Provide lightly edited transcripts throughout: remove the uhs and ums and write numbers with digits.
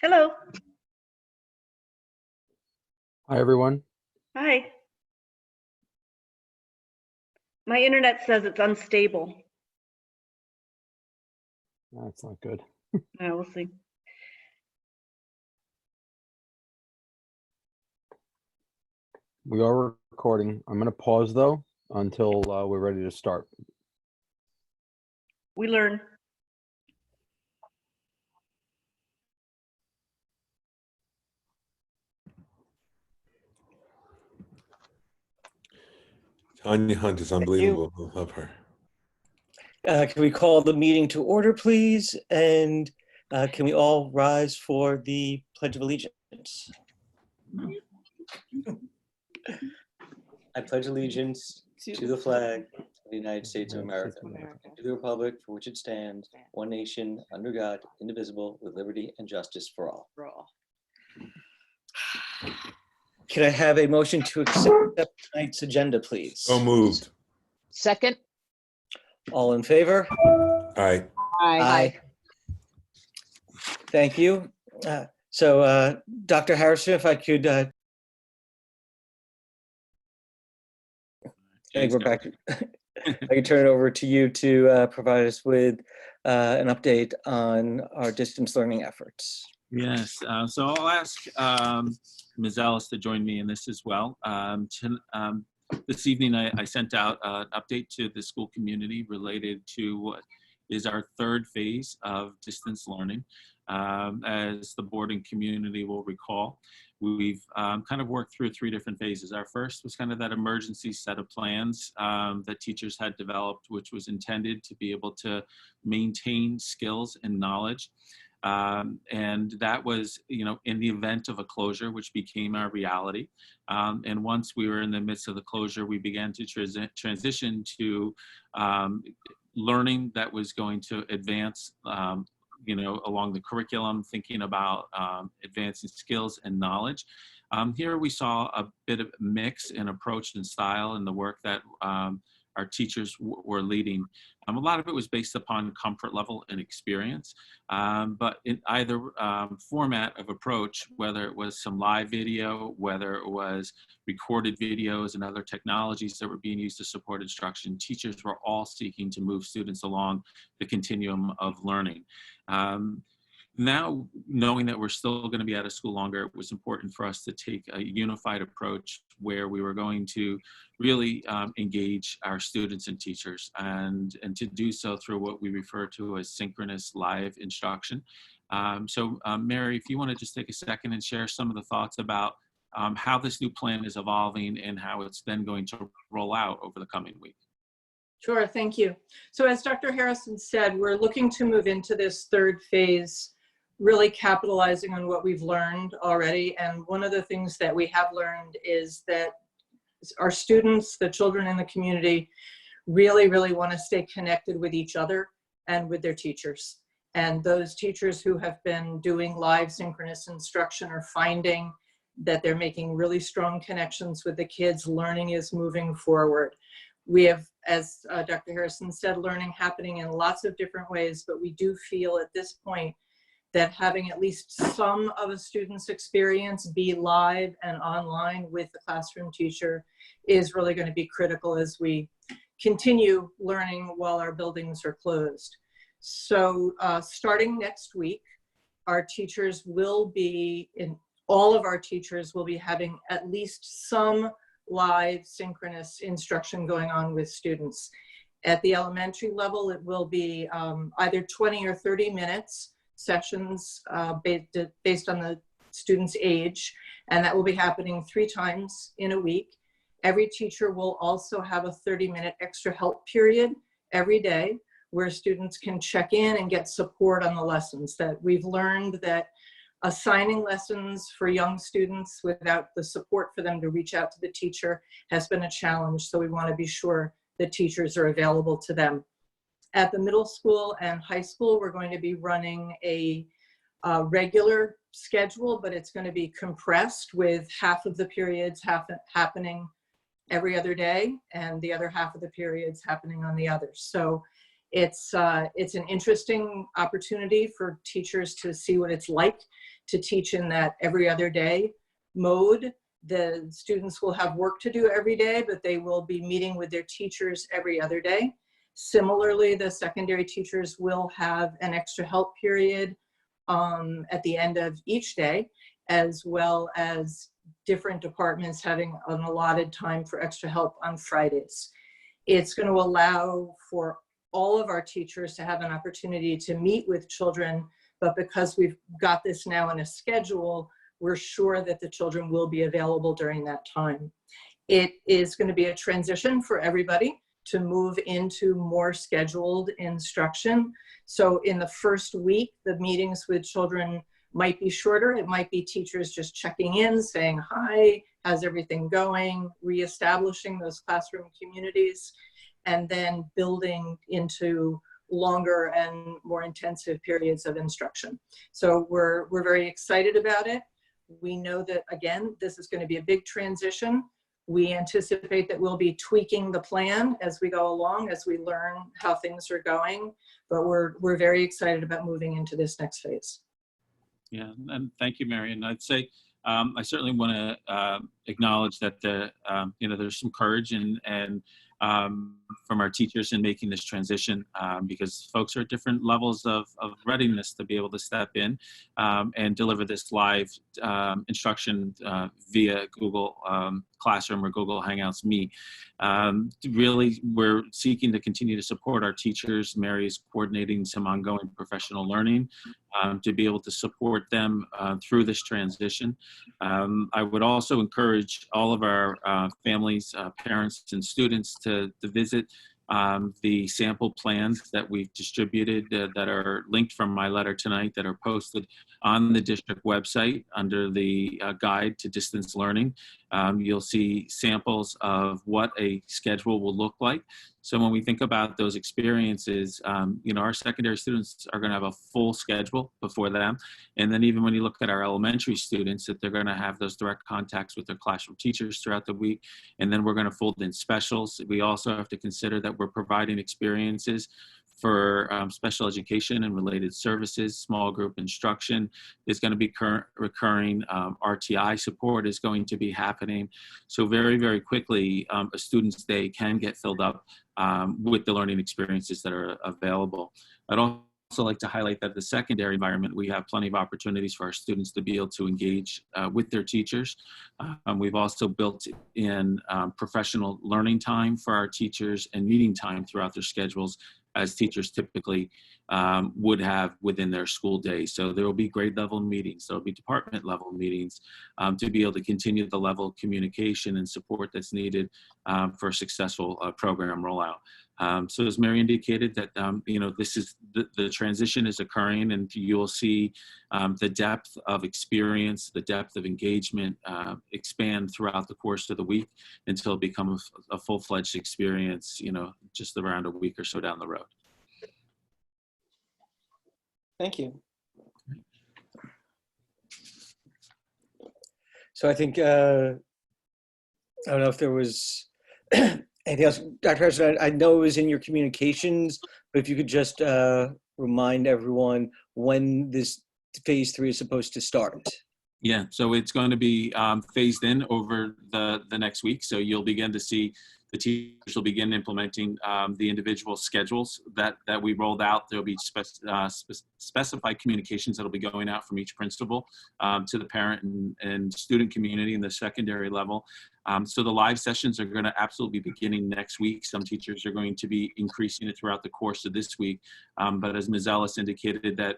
Hello. Hi, everyone. Hi. My internet says it's unstable. That's not good. Yeah, we'll see. We are recording. I'm going to pause, though, until we're ready to start. We learn. Tanya Hunt is unbelievable. I love her. Can we call the meeting to order, please? And can we all rise for the Pledge of Allegiance? I pledge allegiance to the flag of the United States of America, and to the republic for which it stands, one nation, under God, indivisible, with liberty and justice for all. Can I have a motion to accept tonight's agenda, please? So moved. Second. All in favor? Aye. Aye. Thank you. Dr. Harrison, if I could, I think we're back. I can turn it over to you to provide us with an update on our distance learning efforts. Yes, so I'll ask Ms. Ellis to join me in this as well. This evening, I sent out an update to the school community related to what is our third phase of distance learning. As the board and community will recall, we've kind of worked through 3 different phases. Our first was kind of that emergency set of plans that teachers had developed, which was intended to be able to maintain skills and knowledge. And that was, in the event of a closure, which became our reality. And once we were in the midst of the closure, we began to transition to learning that was going to advance, along the curriculum, thinking about advancing skills and knowledge. Here we saw a bit of a mix in approach and style in the work that our teachers were leading. A lot of it was based upon comfort level and experience, but in either format of approach, whether it was some live video, whether it was recorded videos and other technologies that were being used to support instruction, teachers were all seeking to move students along the continuum of learning. Now, knowing that we're still going to be out of school longer, it was important for us to take a unified approach where we were going to really engage our students and teachers, and to do so through what we refer to as synchronous live instruction. Mary, if you want to just take a second and share some of the thoughts about how this new plan is evolving and how it's then going to roll out over the coming week. Sure, thank you. So as Dr. Harrison said, we're looking to move into this third phase, really capitalizing on what we've learned already. And one of the things that we have learned is that our students, the children in the community, really, really want to stay connected with each other and with their teachers. And those teachers who have been doing live synchronous instruction are finding that they're making really strong connections with the kids. Learning is moving forward. We have, as Dr. Harrison said, learning happening in lots of different ways, but we do feel at this point that having at least some of a student's experience be live and online with the classroom teacher is really going to be critical as we continue learning while our buildings are closed. So starting next week, our teachers will be, all of our teachers will be having at least some live synchronous instruction going on with students. At the elementary level, it will be either 20 or 30 minutes sessions based on the student's age, and that will be happening 3 times in a week. Every teacher will also have a 30-minute extra help period every day where students can check in and get support on the lessons. That we've learned that assigning lessons for young students without the support for them to reach out to the teacher has been a challenge, so we want to be sure that teachers are available to them. At the middle school and high school, we're going to be running a regular schedule, but it's going to be compressed with half of the periods happening every other day and the other half of the periods happening on the others. So It's an interesting opportunity for teachers to see what it's like to teach in that every other day mode. The students will have work to do every day, but they will be meeting with their teachers every other day. Similarly, the secondary teachers will have an extra help period at the end of each day, as well as different departments having an allotted time for extra help on Fridays. It's going to allow for all of our teachers to have an opportunity to meet with children, but because we've got this now in a schedule, we're sure that the children will be available during that time. It is going to be a transition for everybody to move into more scheduled instruction. So in the first week, the meetings with children might be shorter. It might be teachers just checking in, saying, hi, how's everything going? Reestablishing those classroom communities, and then building into longer and more intensive periods of instruction. So we're very excited about it. We know that, again, this is going to be a big transition. We anticipate that we'll be tweaking the plan as we go along, as we learn how things are going, but we're very excited about moving into this next phase. Yeah, and thank you, Marion. I'd say I certainly want to acknowledge that there's some courage and from our teachers in making this transition because folks are at different levels of readiness to be able to step in and deliver this live instruction via Google Classroom or Google Hangouts Meet. Really, we're seeking to continue to support our teachers. Mary's coordinating some ongoing professional learning to be able to support them through this transition. I would also encourage all of our families, parents, and students to visit the sample plans that we've distributed that are linked from my letter tonight, that are posted on the district website under the guide to distance learning. You'll see samples of what a schedule will look like. So when we think about those experiences, our secondary students are going to have a full schedule before them. And then even when you look at our elementary students, that they're going to have those direct contacts with their classroom teachers throughout the week. And then we're going to fold in specials. We also have to consider that we're providing experiences for special education and related services. Small group instruction is going to be recurring. RTI support is going to be happening. So very, very quickly, a student's day can get filled up with the learning experiences that are available. I'd also like to highlight that the secondary environment, we have plenty of opportunities for our students to be able to engage with their teachers. We've also built in professional learning time for our teachers and meeting time throughout their schedules, as teachers typically would have within their school day. So there will be grade level meetings, there will be department level meetings to be able to continue the level of communication and support that's needed for a successful program rollout. So as Mary indicated, that this is the transition is occurring, and you will see the depth of experience, the depth of engagement expand throughout the course of the week until it becomes a full-fledged experience, just around a week or so down the road. Thank you. So I think, I don't know if there was anything else. Dr. Harrison, I know it was in your communications, but if you could just remind everyone when this phase 3 is supposed to start. Yeah, so it's going to be phased in over the next week. So you'll begin to see the teachers will begin implementing the individual schedules that we rolled out. There'll be specified communications that'll be going out from each principal to the parent and student community in the secondary level. So the live sessions are going to absolutely be beginning next week. Some teachers are going to be increasing it throughout the course of this week. But as Ms. Ellis indicated, that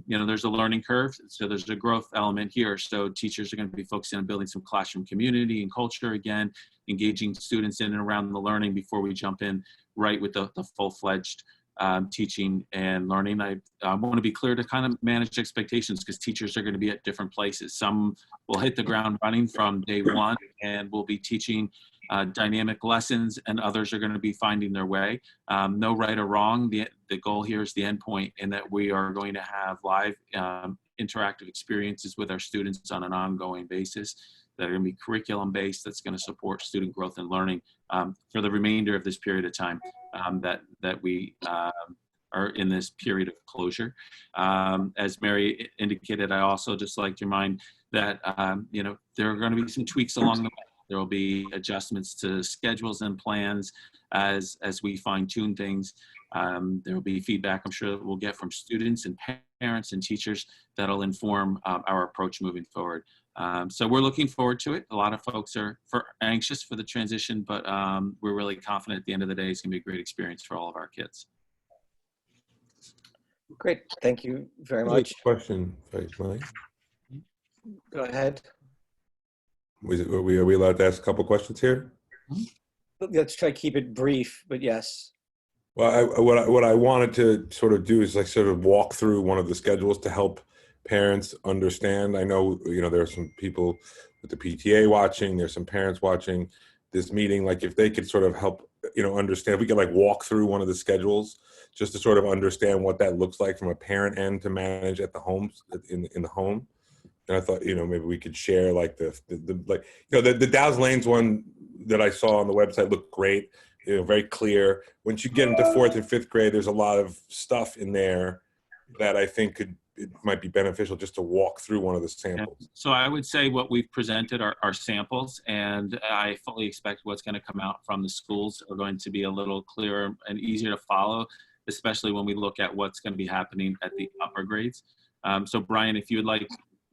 there's a learning curve, so there's a growth element here. So teachers are going to be focusing on building some classroom community and culture again, engaging students in and around the learning before we jump in right with the full-fledged teaching and learning. I want to be clear to kind of manage expectations, because teachers are going to be at different places. Some will hit the ground running from day one and will be teaching dynamic lessons, and others are going to be finding their way. No right or wrong. The goal here is the end point, and that we are going to have live interactive experiences with our students on an ongoing basis that are going to be curriculum based, that's going to support student growth and learning for the remainder of this period of time. that we are in this period of closure. As Mary indicated, I also just like to remind that there are going to be some tweaks along the way. There will be adjustments to schedules and plans as we fine tune things. There will be feedback I'm sure that we'll get from students and parents and teachers that'll inform our approach moving forward. So we're looking forward to it. A lot of folks are anxious for the transition, but we're really confident at the end of the day it's going to be a great experience for all of our kids. Great, thank you very Really much. question, Mike. Go ahead. Are we allowed to ask a couple questions here? Let's try to keep it brief, but yes. Well, what I wanted to sort of do is like sort of walk through one of the schedules to help parents understand. I know, there are some people with the PTA watching, there's some parents watching this meeting. Like if they could sort of help, understand, if we could like walk through one of the schedules just to sort of understand what that looks like from a parent end to manage at the homes in the home. And I thought, maybe we could share like the Dow's Lanes one that I saw on the website looked great, very clear. Once you get into 4th and 5th grade, there's a lot of stuff in there that I think it might be beneficial just to walk through one of the samples. Yeah. So I would say what we've presented are samples, and I fully expect what's going to come out from the schools are going to be a little clearer and easier to follow, especially when we look at what's going to be happening at the upper grades. So Brian, if you would like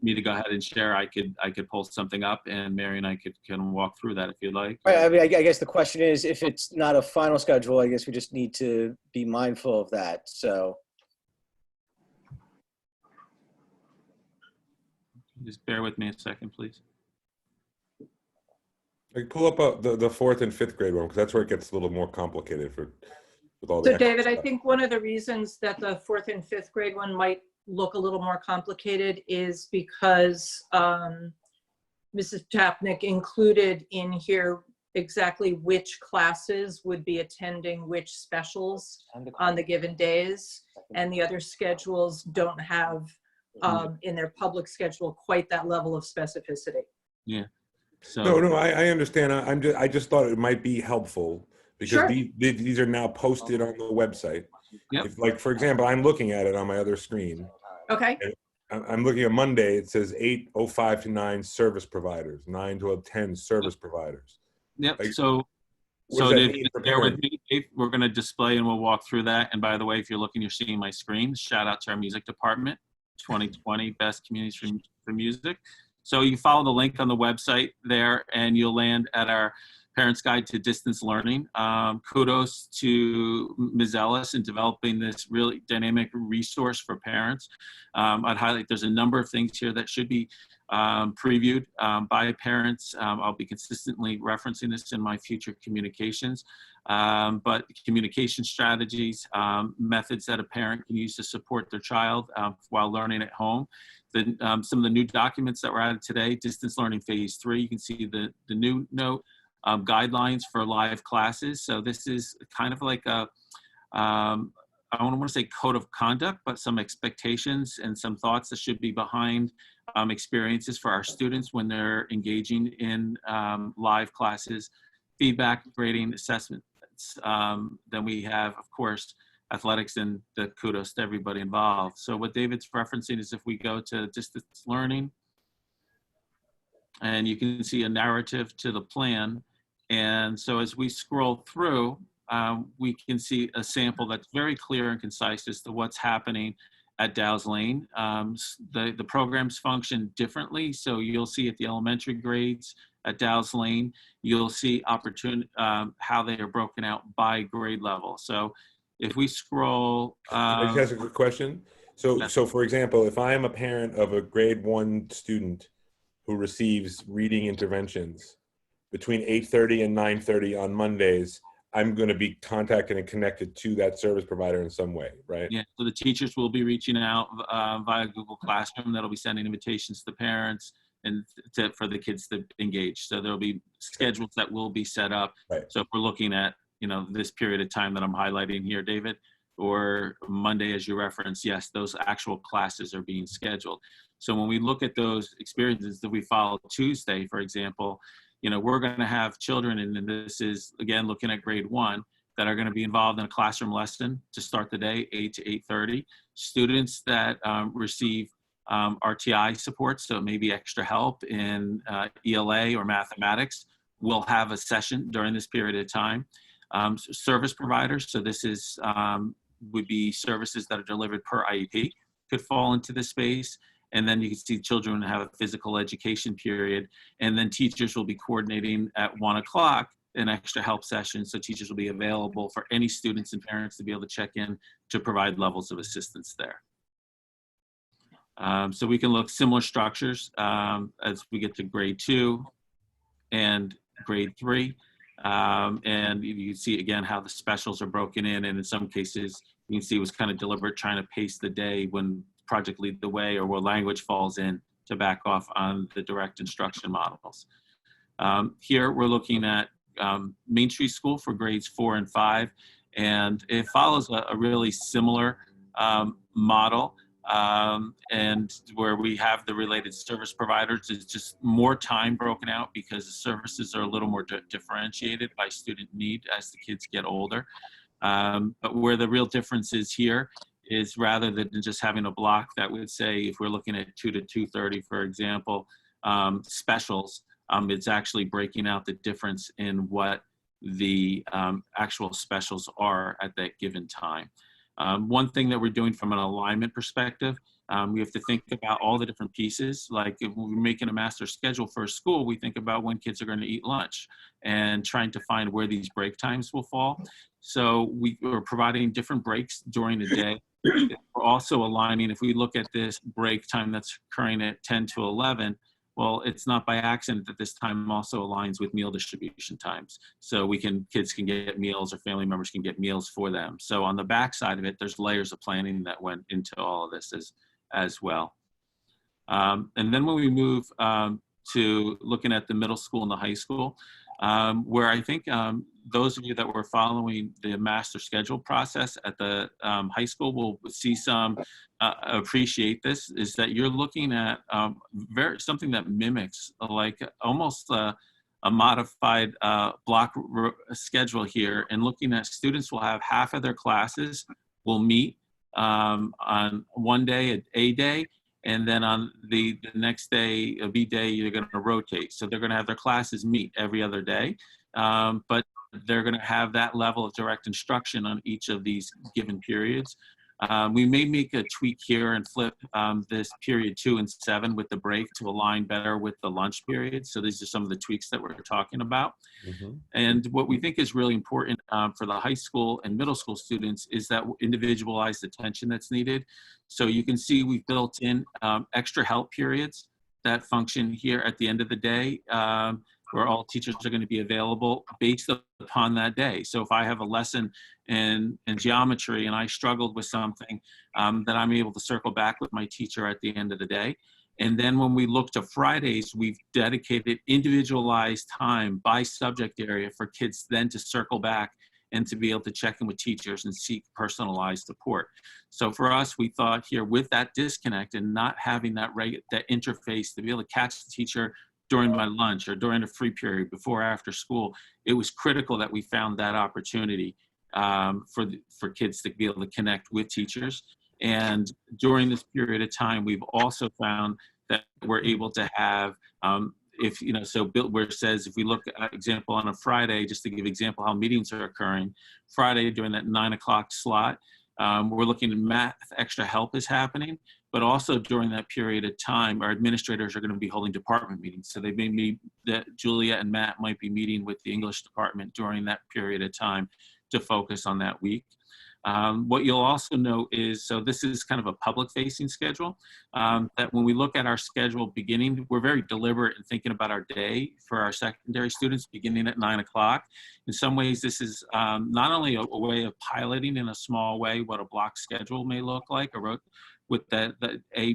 me to go ahead and share, I could pull something up, and Mary and I can walk through that if you'd like. Right, I mean, I guess the question is, if it's not a final schedule, I guess we just need to be mindful of that. So Just bear with me a second, please. Like pull up the 4th and 5th grade one, because that's where it gets a little more complicated with all the So extra David, I stuff. think one of the reasons that the 4th and 5th grade one might look a little more complicated is because Mrs. Tapnick included in here exactly which classes would be attending which specials on the given days, and the other schedules don't have in their public schedule quite that level of specificity. Yeah. So No, I understand. I just thought it might be helpful because Sure. these are now posted on the website. Yep. If, like, for example, I'm looking at it on my other screen. Okay. I'm looking at Monday. It says 8:05 to 9 service providers, 9 to 10 service providers. Yep. Like, So what does that Dave, mean for bear with parents? me. Dave, we're going to display and we'll walk through that. And by the way, if you're looking, you're seeing my screen. Shout out to our music department, 2020 Best Communities for Music. So you follow the link on the website there, and you'll land at our Parents Guide to Distance Learning. Kudos to Ms. Ellis in developing this really dynamic resource for parents. I'd highlight there's a number of things here that should be previewed by parents. I'll be consistently referencing this in my future communications. But communication strategies, methods that a parent can use to support their child while learning at home. Some of the new documents that were added today, Distance Learning Phase 3, you can see the new note, guidelines for live classes. So this is kind of like a, I don't want to say code of conduct, but some expectations and some thoughts that should be behind experiences for our students when they're engaging in live classes, feedback, grading, assessments. Then we have, of course, athletics, and the kudos to everybody involved. So what David's referencing is if we go to distance learning, and you can see a narrative to the plan. And so as we scroll through, we can see a sample that's very clear and concise as to what's happening at Dow's Lane. The programs function differently. So you'll see at the elementary grades at Dow's Lane, you'll see how they are broken out by grade level. So if we scroll, Can I just ask a quick question? So for example, if I am a parent of a grade 1 student who receives reading interventions between 8:30 and 9:30 on Mondays, I'm going to be contacted and connected to that service provider in some way, right? yeah, so the teachers will be reaching out via Google Classroom. That'll be sending invitations to the parents and for the kids to engage. So there'll be schedules that will be set up. Right. So if we're looking at, this period of time that I'm highlighting here, David, or Monday as you referenced, yes, those actual classes are being scheduled. So when we look at those experiences that we follow Tuesday, for example, we're going to have children, and this is, again, looking at grade 1, that are going to be involved in a classroom lesson to start the day, 8 to 8:30. Students that receive RTI support, so maybe extra help in ELA or mathematics, will have a session during this period of time. Service providers, so this is would be services that are delivered per IEP, could fall into this space. And then you can see children have a physical education period. And then teachers will be coordinating at 1 o'clock an extra help session. So teachers will be available for any students and parents to be able to check in to provide levels of assistance there. So we can look similar structures as we get to grade 2 and grade 3. And you can see again how the specials are broken in, and in some cases you can see it was kind of deliberate, trying to pace the day when Project Lead the Way or where language falls in to back off on the direct instruction models. Here we're looking at Main Street School for grades 4 and 5, and it follows a really similar model. And where we have the related service providers, it's just more time broken out because the services are a little more differentiated by student need as the kids get older. But where the real difference is here is rather than just having a block that would say, if we're looking at 2 to 2:30, for example, specials, it's actually breaking out the difference in what the actual specials are at that given time. One thing that we're doing from an alignment perspective, we have to think about all the different pieces. Like if we're making a master schedule for a school, we think about when kids are going to eat lunch and trying to find where these break times will fall. So we are providing different breaks during the day. We're also aligning, if we look at this break time that's occurring at 10 to 11, well, it's not by accident that this time also aligns with meal distribution times. So kids can get meals or family members can get meals for them. So on the back side of it, there's layers of planning that went into all of this as well. And then when we move to looking at the middle school and the high school, where I think those of you that were following the master schedule process at the high school will see some appreciate this, is that you're looking at something that mimics like almost a modified block schedule here, and looking at students will have half of their classes will meet on one day, A day, and then on the next day, a B day, you're going to rotate. So they're going to have their classes meet every other day, but they're going to have that level of direct instruction on each of these given periods. We may make a tweak here and flip this period 2 and 7 with the break to align better with the lunch period. So these are some of the tweaks that we're talking about. Mm-hmm. And what we think is really important for the high school and middle school students is that individualized attention that's needed. So you can see we've built in extra help periods that function here at the end of the day, where all teachers are going to be available based upon that day. So if I have a lesson in geometry and I struggled with something, that I'm able to circle back with my teacher at the end of the day. And then when we look to Fridays, we've dedicated individualized time by subject area for kids then to circle back and to be able to check in with teachers and seek personalized support. So for us, we thought here with that disconnect and not having that interface to be able to catch the teacher during my lunch or during a free period, before or after school, it was critical that we found that opportunity for kids to be able to connect with teachers. And during this period of time, we've also found that we're able to have, so where it says, if we look at example on a Friday, just to give example how meetings are occurring, Friday during that 9 o'clock slot, we're looking at math extra help is happening, but also during that period of time, our administrators are going to be holding department meetings. So they may be, that Juliet and Matt might be meeting with the English department during that period of time to focus on that week. What you'll also know is, so this is kind of a public facing schedule, that when we look at our schedule beginning, we're very deliberate in thinking about our day for our secondary students beginning at 9 o'clock. In some ways, this is not only a way of piloting in a small way what a block schedule may look like, or with the A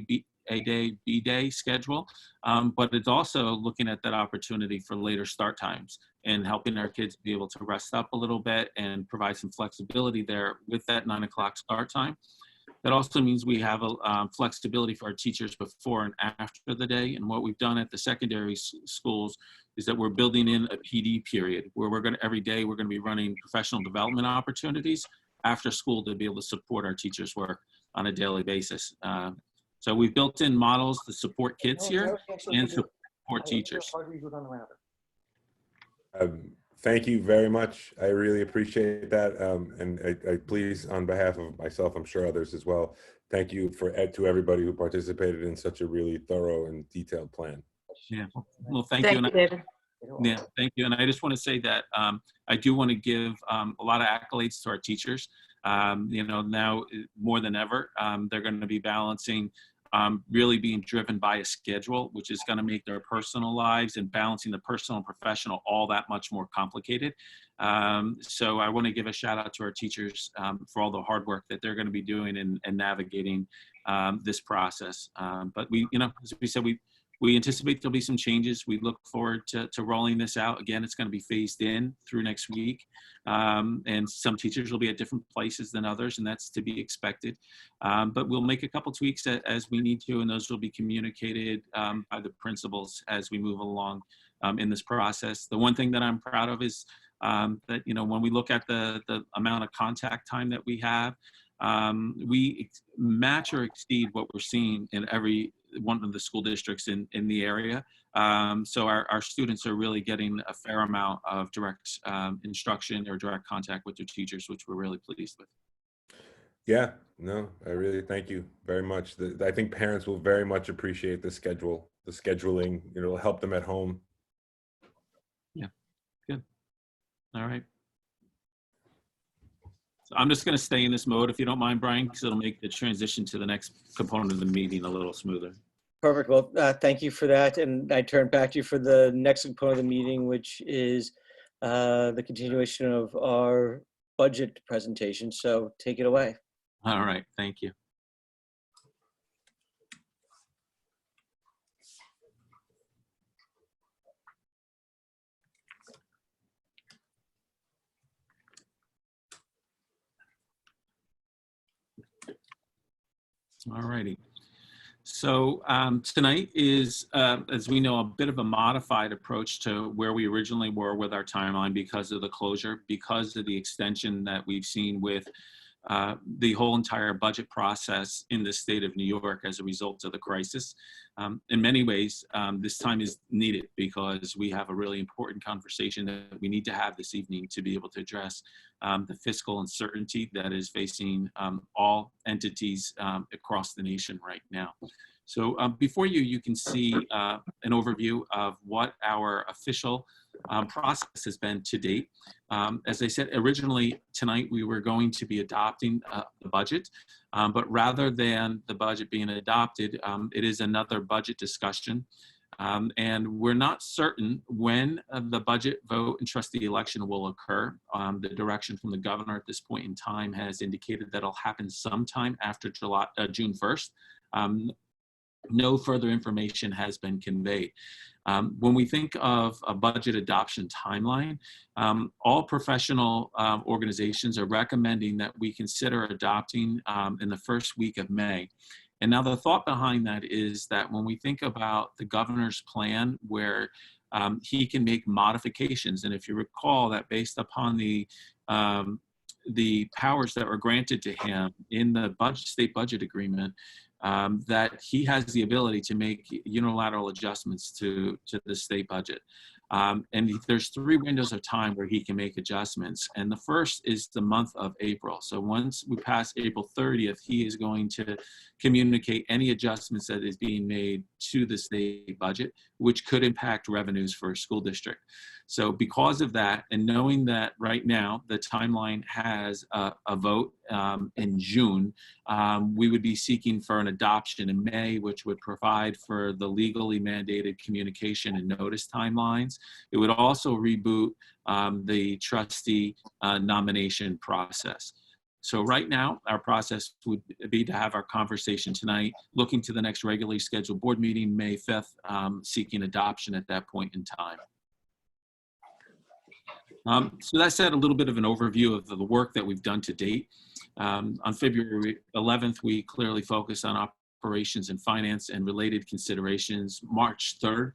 day, B day schedule, but it's also looking at that opportunity for later start times and helping our kids be able to rest up a little bit and provide some flexibility there with that 9 o'clock start time. That also means we have a flexibility for our teachers before and after the day. And what we've done at the secondary schools is that we're building in a PD period where every day we're going to be running professional development opportunities after school to be able to support our teachers' work on a daily basis. So we've built in models to support kids here and support teachers. Thank you very much. I really appreciate that. And I please, on behalf of myself, I'm sure others as well, thank you to everybody who participated in such a really thorough and detailed plan. Yeah, well, thank you. Thank you, David. Yeah, thank you. And I just want to say that I do want to give a lot of accolades to our teachers. You know, now more than ever, they're going to be balancing really being driven by a schedule, which is going to make their personal lives and balancing the personal and professional all that much more complicated. So I want to give a shout out to our teachers for all the hard work that they're going to be doing and navigating this process. But we, you know, as we said, we anticipate there'll be some changes. We look forward to rolling this out. Again, it's going to be phased in through next week. And some teachers will be at different places than others, and that's to be expected. But we'll make a couple tweaks as we need to, and those will be communicated by the principals as we move along in this process. The one thing that I'm proud of is that, you know, when we look at the amount of contact time that we have, we match or exceed what we're seeing in every one of the school districts in the area. So our students are really getting a fair amount of direct instruction or direct contact with their teachers, which we're really pleased with. Yeah, no, I really thank you very much. I think parents will very much appreciate the scheduling, you know, it'll help them at home. Yeah, good. All right. So I'm just going to stay in this mode, if you don't mind, Brian, because it'll make the transition to the next component of the meeting a little smoother. Perfect. Well, thank you for that. And I turn back to you for the next component of the meeting, which is the continuation of our budget presentation. So take it away. All right. Thank you. All righty. So tonight is, as we know, a bit of a modified approach to where we originally were with our timeline because of the closure, because of the extension that we've seen with the whole entire budget process in the state of New York as a result of the crisis. In many ways, this time is needed because we have a really important conversation that we need to have this evening to be able to address the fiscal uncertainty that is facing all entities across the nation right now. So before you can see an overview of what our official process has been to date. As I said, originally tonight we were going to be adopting the budget, but rather than the budget being adopted, it is another budget discussion. And we're not certain when the budget vote and trustee election will occur. The direction from the governor at this point in time has indicated that it'll happen sometime after June 1st. No further information has been conveyed. When we think of a budget adoption timeline, all professional organizations are recommending that we consider adopting in the first week of May. And now the thought behind that is that when we think about the governor's plan where he can make modifications, and if you recall that based upon the powers that were granted to him in the state budget agreement, that he has the ability to make unilateral adjustments to the state budget. And there's 3 windows of time where he can make adjustments. And the first is the month of April. So once we pass April 30th, he is going to communicate any adjustments that is being made to the state budget, which could impact revenues for a school district. So because of that, and knowing that right now the timeline has a vote in June, we would be seeking for an adoption in May, which would provide for the legally mandated communication and notice timelines. It would also reboot the trustee nomination process. So right now, our process would be to have our conversation tonight, looking to the next regularly scheduled board meeting, May 5th, seeking adoption at that point in time. So that said, a little bit of an overview of the work that we've done to date. On February 11th, we clearly focused on operations and finance and related considerations. March 3rd,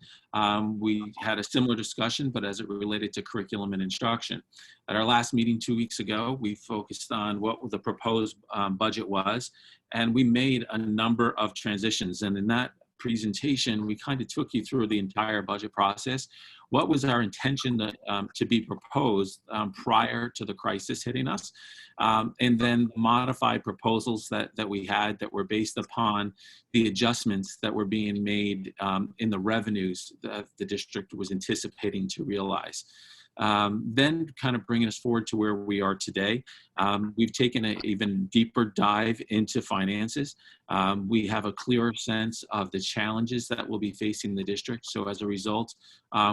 we had a similar discussion, but as it related to curriculum and instruction. At our last meeting 2 weeks ago, we focused on what the proposed budget was, and we made a number of transitions. And in that presentation, we kind of took you through the entire budget process. What was our intention to be proposed prior to the crisis hitting us? And then modified proposals that we had that were based upon the adjustments that were being made in the revenues that the district was anticipating to realize. Then kind of bringing us forward to where we are today. We've taken an even deeper dive into finances. We have a clearer sense of the challenges that will be facing the district. So as a result,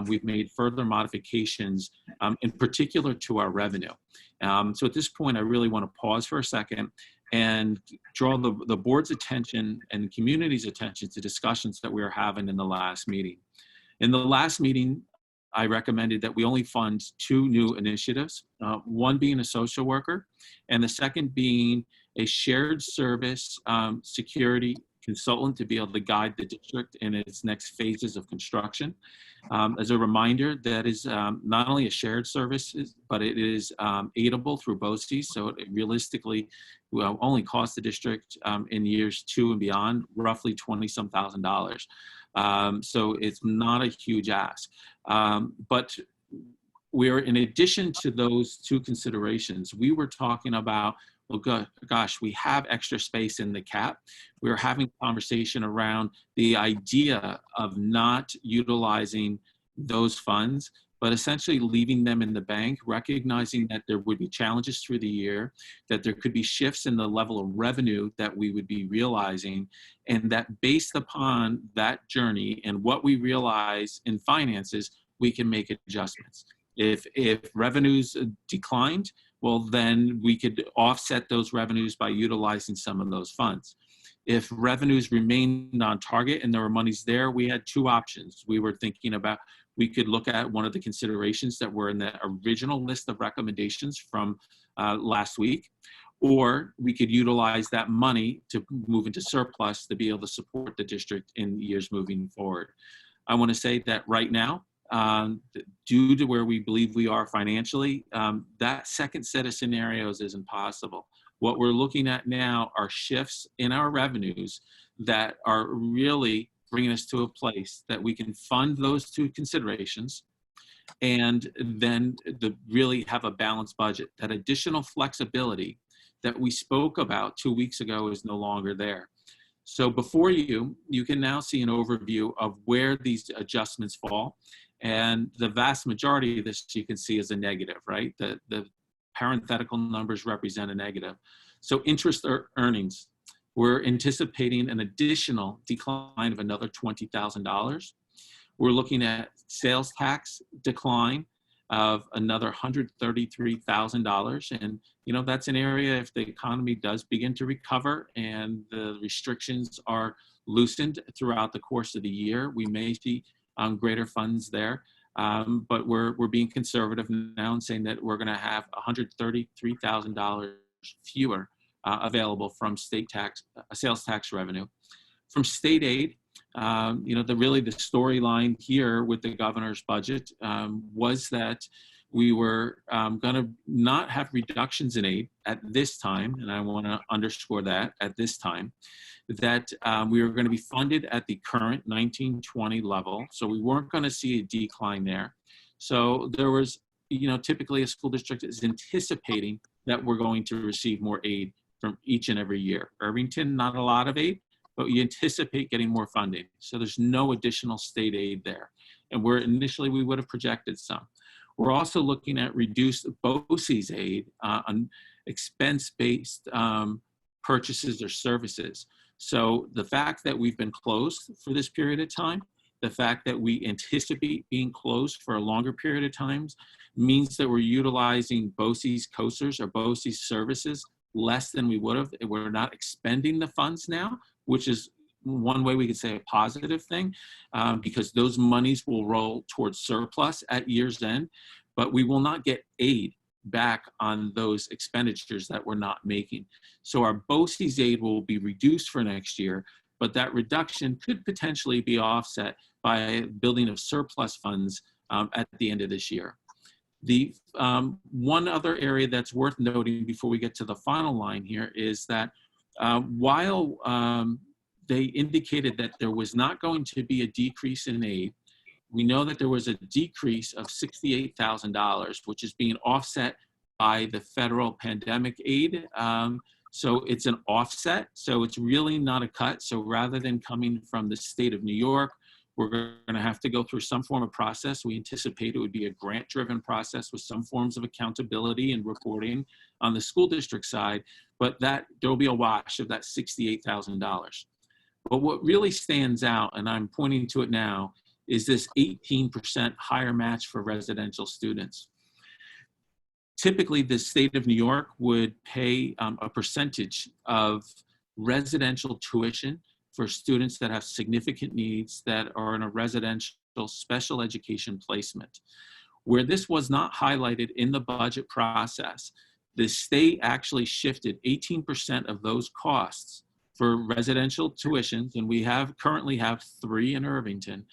we've made further modifications, in particular to our revenue. So at this point, I really want to pause for a second and draw the board's attention and the community's attention to discussions that we were having in the last meeting. In the last meeting, I recommended that we only fund 2 new initiatives, one being a social worker, and the second being a shared service security consultant to be able to guide the district in its next phases of construction. As a reminder, that is not only a shared service, but it is aidable through BOCES, so it realistically will only cost the district in years 2 and beyond roughly $20-some thousand. So it's not a huge ask. But we're, in addition to those 2 considerations, we were talking about, well, gosh, we have extra space in the cap. We were having a conversation around the idea of not utilizing those funds, but essentially leaving them in the bank, recognizing that there would be challenges through the year, that there could be shifts in the level of revenue that we would be realizing, and that based upon that journey and what we realize in finances, we can make adjustments. If revenues declined, well, then we could offset those revenues by utilizing some of those funds. If revenues remained on target and there were monies there, we had 2 options. We were thinking about, we could look at one of the considerations that were in the original list of recommendations from last week, or we could utilize that money to move into surplus to be able to support the district in years moving forward. I want to say that right now, due to where we believe we are financially, that second set of scenarios isn't possible. What we're looking at now are shifts in our revenues that are really bringing us to a place that we can fund those 2 considerations and then really have a balanced budget. That additional flexibility that we spoke about 2 weeks ago is no longer there. So before you can now see an overview of where these adjustments fall. And the vast majority of this you can see is a negative, right? The parenthetical numbers represent a negative. So interest earnings, we're anticipating an additional decline of another $20,000. We're looking at sales tax decline of another $133,000. And, that's an area, if the economy does begin to recover and the restrictions are loosened throughout the course of the year, we may see greater funds there. But we're being conservative now and saying that we're going to have $133,000 fewer available from state tax, sales tax revenue. From state aid, the storyline here with the governor's budget was that we were going to not have reductions in aid at this time, and I want to underscore that at this time, that we were going to be funded at the current 1920 level, so we weren't going to see a decline there. So there was, typically a school district is anticipating that we're going to receive more aid from each and every year. Irvington, not a lot of aid, but you anticipate getting more funding. So there's no additional state aid there. And initially we would have projected some. We're also looking at reduced BOCES aid on expense-based purchases or services. So the fact that we've been closed for this period of time, the fact that we anticipate being closed for a longer period of time means that we're utilizing BOCES COSERs or BOCES services less than we would have. We're not expending the funds now, which is one way we could say a positive thing, because those monies will roll towards surplus at year's end, but we will not get aid back on those expenditures that we're not making. So our BOCES aid will be reduced for next year, but that reduction could potentially be offset by building of surplus funds at the end of this year. The one other area that's worth noting before we get to the final line here is that while they indicated that there was not going to be a decrease in aid, we know that there was a decrease of $68,000, which is being offset by the federal pandemic aid. So it's an offset, so it's really not a cut. So rather than coming from the state of New York, we're going to have to go through some form of process. We anticipate it would be a grant-driven process with some forms of accountability and reporting on the school district side, but that there will be a wash of that $68,000. But what really stands out, and I'm pointing to it now, is this 18% higher match for residential students. Typically, the state of New York would pay a percentage of residential tuition for students that have significant needs that are in a residential special education placement. Where this was not highlighted in the budget process, the state actually shifted 18% of those costs for residential tuitions, and we currently have 3 in Irvington,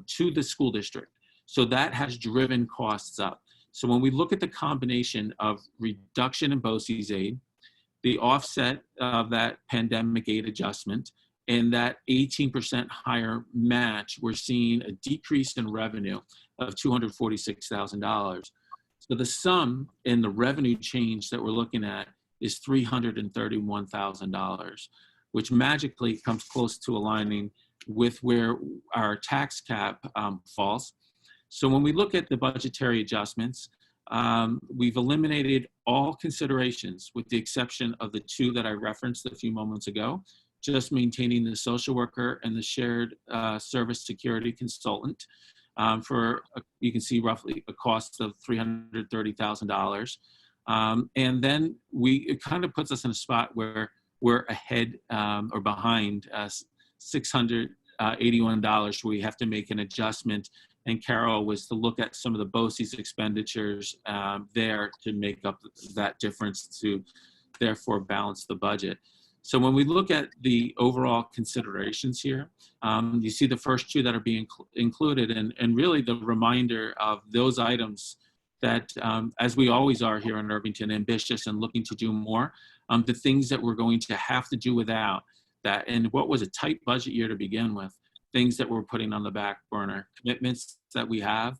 to the school district. So that has driven costs up. So when we look at the combination of reduction in BOCES aid, the offset of that pandemic aid adjustment, and that 18% higher match, we're seeing a decrease in revenue of $246,000. So the sum in the revenue change that we're looking at is $331,000, which magically comes close to aligning with where our tax cap falls. So when we look at the budgetary adjustments, we've eliminated all considerations with the exception of the 2 that I referenced a few moments ago, just maintaining the social worker and the shared service security consultant for, you can see roughly a cost of $330,000. And then it kind of puts us in a spot where we're ahead or behind $681 where we have to make an adjustment. And Carol was to look at some of the BOCES expenditures there to make up that difference to therefore balance the budget. So when we look at the overall considerations here, you see the first 2 that are being included, and really the reminder of those items that, as we always are here in Irvington, ambitious and looking to do more, the things that we're going to have to do without that, and what was a tight budget year to begin with, things that we're putting on the back burner, commitments that we have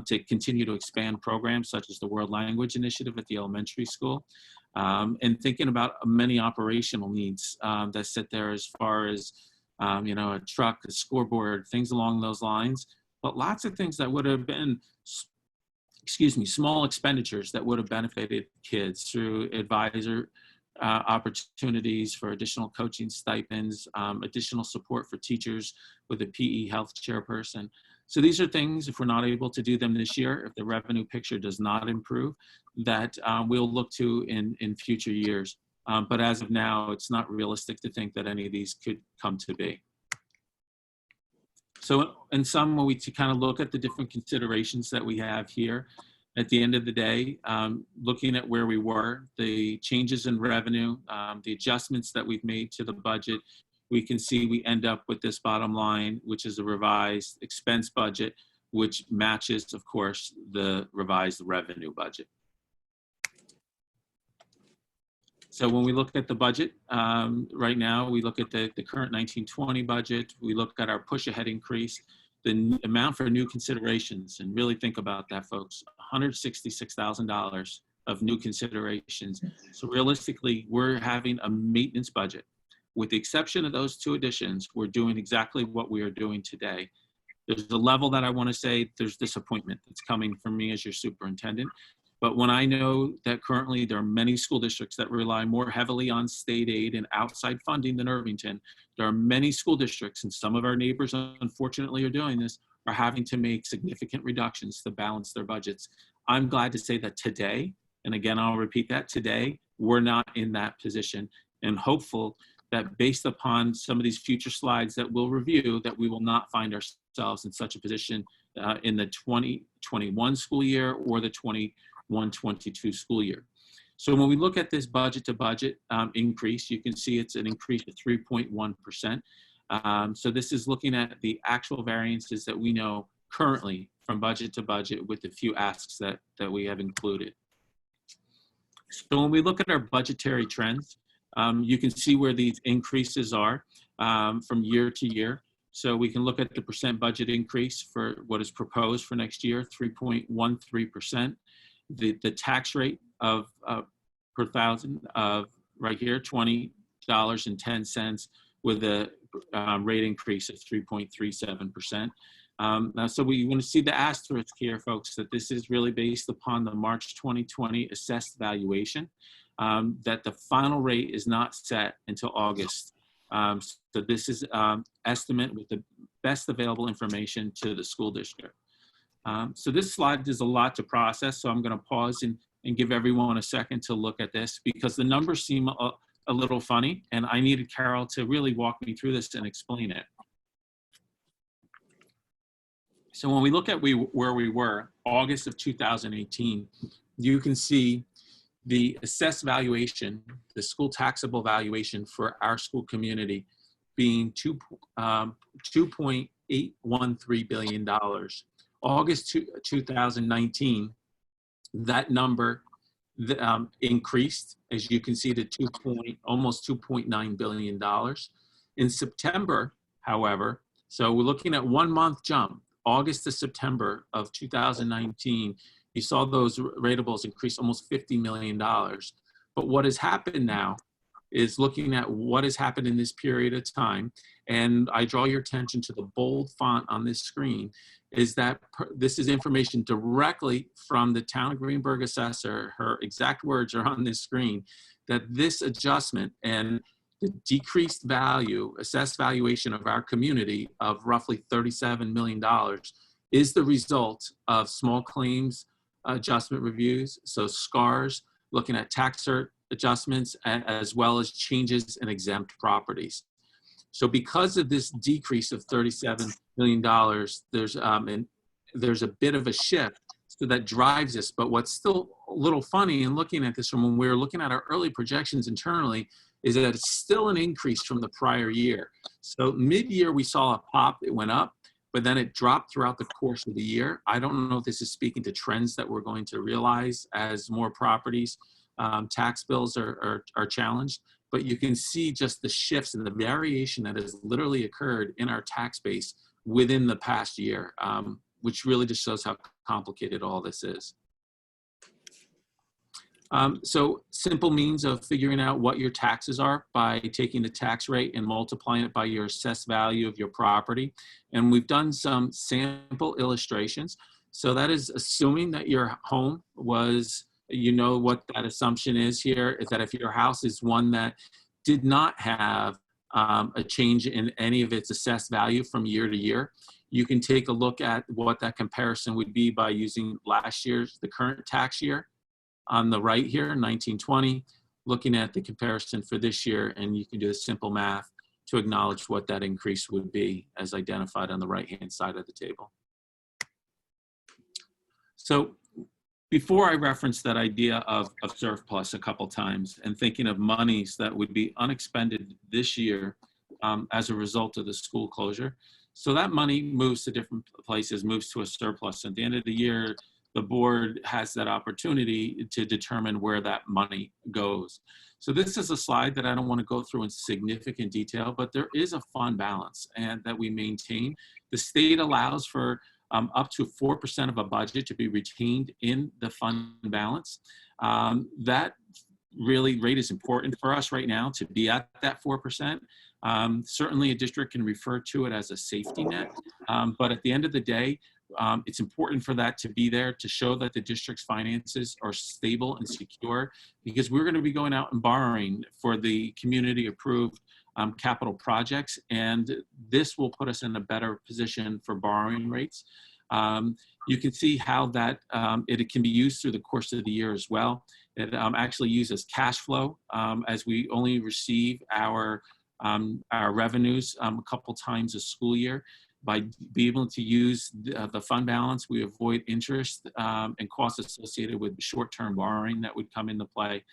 to continue to expand programs such as the World Language Initiative at the elementary school, and thinking about many operational needs that sit there as far as, you know, a truck, a scoreboard, things along those lines, but lots of things that would have been, small expenditures that would have benefited kids through advisor opportunities for additional coaching stipends, additional support for teachers with a PE health chairperson. So these are things, if we're not able to do them this year, if the revenue picture does not improve, that we'll look to in future years. But as of now, it's not realistic to think that any of these could come to be. So in sum, when we kind of look at the different considerations that we have here, at the end of the day, looking at where we were, the changes in revenue, the adjustments that we've made to the budget, we can see we end up with this bottom line, which is a revised expense budget, which matches, of course, the revised revenue budget. So when we look at the budget, right now, we look at the current 1920 budget, we look at our push ahead increase, the amount for new considerations, and really think about that, folks, $166,000 of new considerations. So realistically, we're having a maintenance budget. With the exception of those 2 additions, we're doing exactly what we are doing today. There's a level that I want to say there's disappointment that's coming from me as your superintendent. But when I know that currently there are many school districts that rely more heavily on state aid and outside funding than Irvington, there are many school districts, and some of our neighbors unfortunately are doing this, are having to make significant reductions to balance their budgets. I'm glad to say that today, and again, I'll repeat that, today, we're not in that position, and hopeful that based upon some of these future slides that we'll review, that we will not find ourselves in such a position in the 2021 school year or the 21-22 school year. So when we look at this budget to budget increase, you can see it's an increase of 3.1%. So this is looking at the actual variances that we know currently from budget to budget with the few asks that we have included. So when we look at our budgetary trends, you can see where these increases are from year to year. So we can look at the percent budget increase for what is proposed for next year, 3.13%. The tax rate of per thousand of right here, $20.10 with a rate increase of 3.37%. Now, so we want to see the asterisk here, folks, that this is really based upon the March 2020 assessed valuation, that the final rate is not set until August. So this is estimate with the best available information to the school district. So this slide is a lot to process, so I'm going to pause and give everyone a second to look at this because the numbers seem a little funny, and I needed Carol to really walk me through this and explain it. So when we look at where we were, August of 2018, you can see the assessed valuation, the school taxable valuation for our school community being $2.813 billion. August 2019, that number increased, as you can see, to almost $2.9 billion. In September, however, so we're looking at 1 month jump, August to September of 2019, you saw those ratables increase almost $50 million. But what has happened now is looking at what has happened in this period of time, and I draw your attention to the bold font on this screen, is that this is information directly from the Town of Greenburgh assessor. Her exact words are on this screen, that this adjustment and the decreased value, assessed valuation of our community of roughly $37 million is the result of small claims adjustment reviews, so SCARs, looking at tax cert adjustments, as well as changes in exempt properties. So because of this decrease of $37 million, there's a bit of a shift, so that drives this. But what's still a little funny in looking at this from when we were looking at our early projections internally is that it's still an increase from the prior year. So mid-year we saw a pop, it went up, but then it dropped throughout the course of the year. I don't know if this is speaking to trends that we're going to realize as more properties, tax bills are challenged, but you can see just the shifts and the variation that has literally occurred in our tax base within the past year, which really just shows how complicated all this is. So simple means of figuring out what your taxes are by taking the tax rate and multiplying it by your assessed value of your property. And we've done some sample illustrations. So that is assuming that your home was, you know what that assumption is here, is that if your house is one that did not have a change in any of its assessed value from year to year, you can take a look at what that comparison would be by using last year's, the current tax year, on the right here, 1920, looking at the comparison for this year, and you can do the simple math to acknowledge what that increase would be as identified on the right-hand side of the table. So before I referenced that idea of surplus a couple times and thinking of monies that would be unexpended this year as a result of the school closure. So that money moves to different places, moves to a surplus. At the end of the year, the board has that opportunity to determine where that money goes. So this is a slide that I don't want to go through in significant detail, but there is a fund balance and that we maintain. The state allows for up to 4% of a budget to be retained in the fund balance. That really rate is important for us right now to be at that 4%. Certainly a district can refer to it as a safety net, but at the end of the day, it's important for that to be there to show that the district's finances are stable and secure, because we're going to be going out and borrowing for the community approved capital projects, and this will put us in a better position for borrowing rates. You can see how that it can be used through the course of the year as well. It actually uses cash flow as we only receive our revenues a couple times a school year. By being able to use the fund balance, we avoid interest and costs associated with short-term borrowing that would come into play.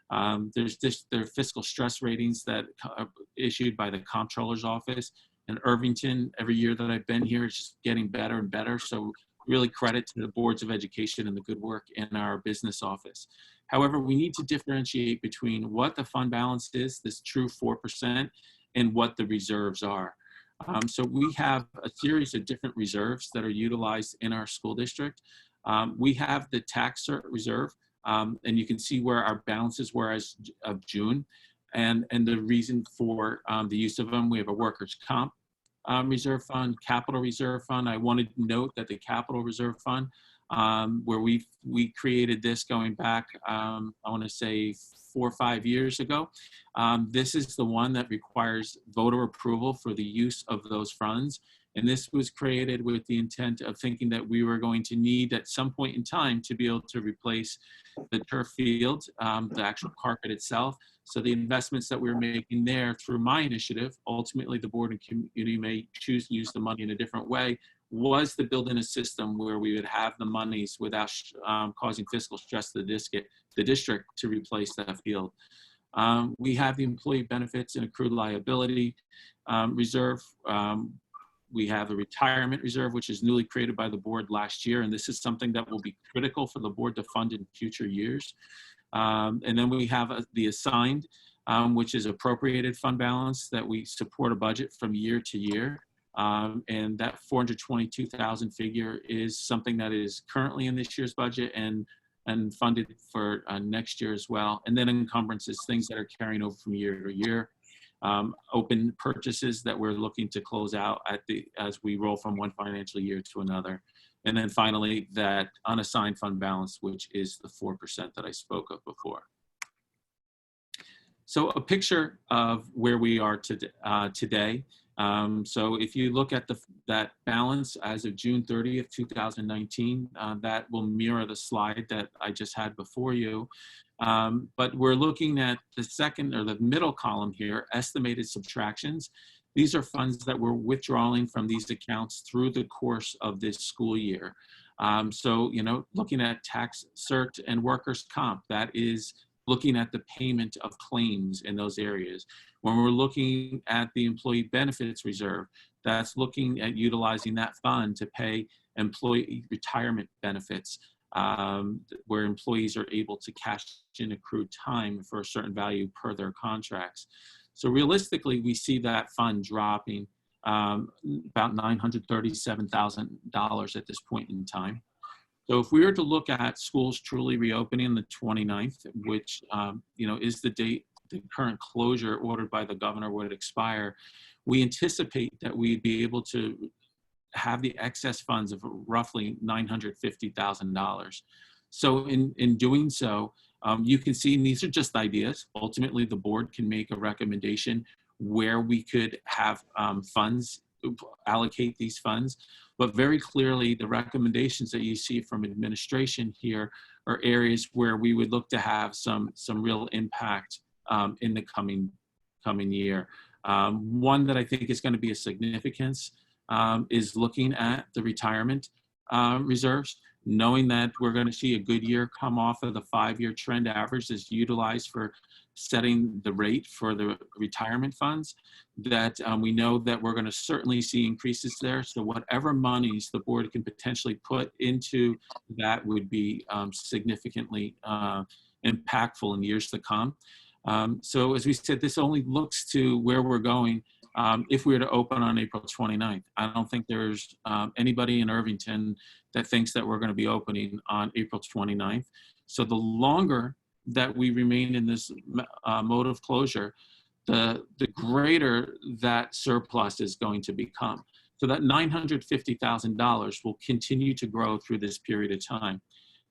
There are fiscal stress ratings that are issued by the Comptroller's Office. In Irvington, every year that I've been here, it's just getting better and better. So really credit to the boards of education and the good work in our business office. However, we need to differentiate between what the fund balance is, this true 4%, and what the reserves are. So we have a series of different reserves that are utilized in our school district. We have the tax cert reserve, and you can see where our balances were as of June, and the reason for the use of them. We have a workers' comp reserve fund, capital reserve fund. I wanted to note that the capital reserve fund, where we created this going back, I want to say 4 or 5 years ago. This is the one that requires voter approval for the use of those funds. And this was created with the intent of thinking that we were going to need at some point in time to be able to replace the turf field, the actual carpet itself. So the investments that we're making there through my initiative, ultimately the board and community may choose to use the money in a different way, was to build in a system where we would have the monies without causing fiscal stress to the district to replace that field. We have the employee benefits and accrued liability reserve. We have the retirement reserve, which is newly created by the board last year. And this is something that will be critical for the board to fund in future years. And then we have the assigned, which is appropriated fund balance that we support a budget from year to year. And that 422,000 figure is something that is currently in this year's budget and funded for next year as well. And then encumbrances, things that are carrying over from year to year. Open purchases that we're looking to close out as we roll from one financial year to another. And then finally, that unassigned fund balance, which is the 4% that I spoke of before. So a picture of where we are today. So if you look at that balance as of June 30th, 2019, that will mirror the slide that I just had before you. But we're looking at the second or the middle column here, estimated subtractions. These are funds that we're withdrawing from these accounts through the course of this school year. So, looking at tax cert and workers' comp, that is looking at the payment of claims in those areas. When we're looking at the employee benefits reserve, that's looking at utilizing that fund to pay employee retirement benefits, where employees are able to cash in accrued time for a certain value per their contracts. So realistically, we see that fund dropping about $937,000 at this point in time. So if we were to look at schools truly reopening on the 29th, which is the date the current closure ordered by the governor would expire, we anticipate that we'd be able to have the excess funds of roughly $950,000. So in doing so, you can see, and these are just ideas. Ultimately, the board can make a recommendation where we could have funds, allocate these funds. But very clearly, the recommendations that you see from administration here are areas where we would look to have some real impact in the coming year. One that I think is going to be a significance is looking at the retirement reserves, knowing that we're going to see a good year come off of the 5-year trend average that's utilized for setting the rate for the retirement funds, that we know that we're going to certainly see increases there. So whatever monies the board can potentially put into that would be significantly impactful in years to come. So as we said, this only looks to where we're going if we were to open on April 29th. I don't think there's anybody in Irvington that thinks that we're going to be opening on April 29th. So the longer that we remain in this mode of closure, the greater that surplus is going to become. So that $950,000 will continue to grow through this period of time.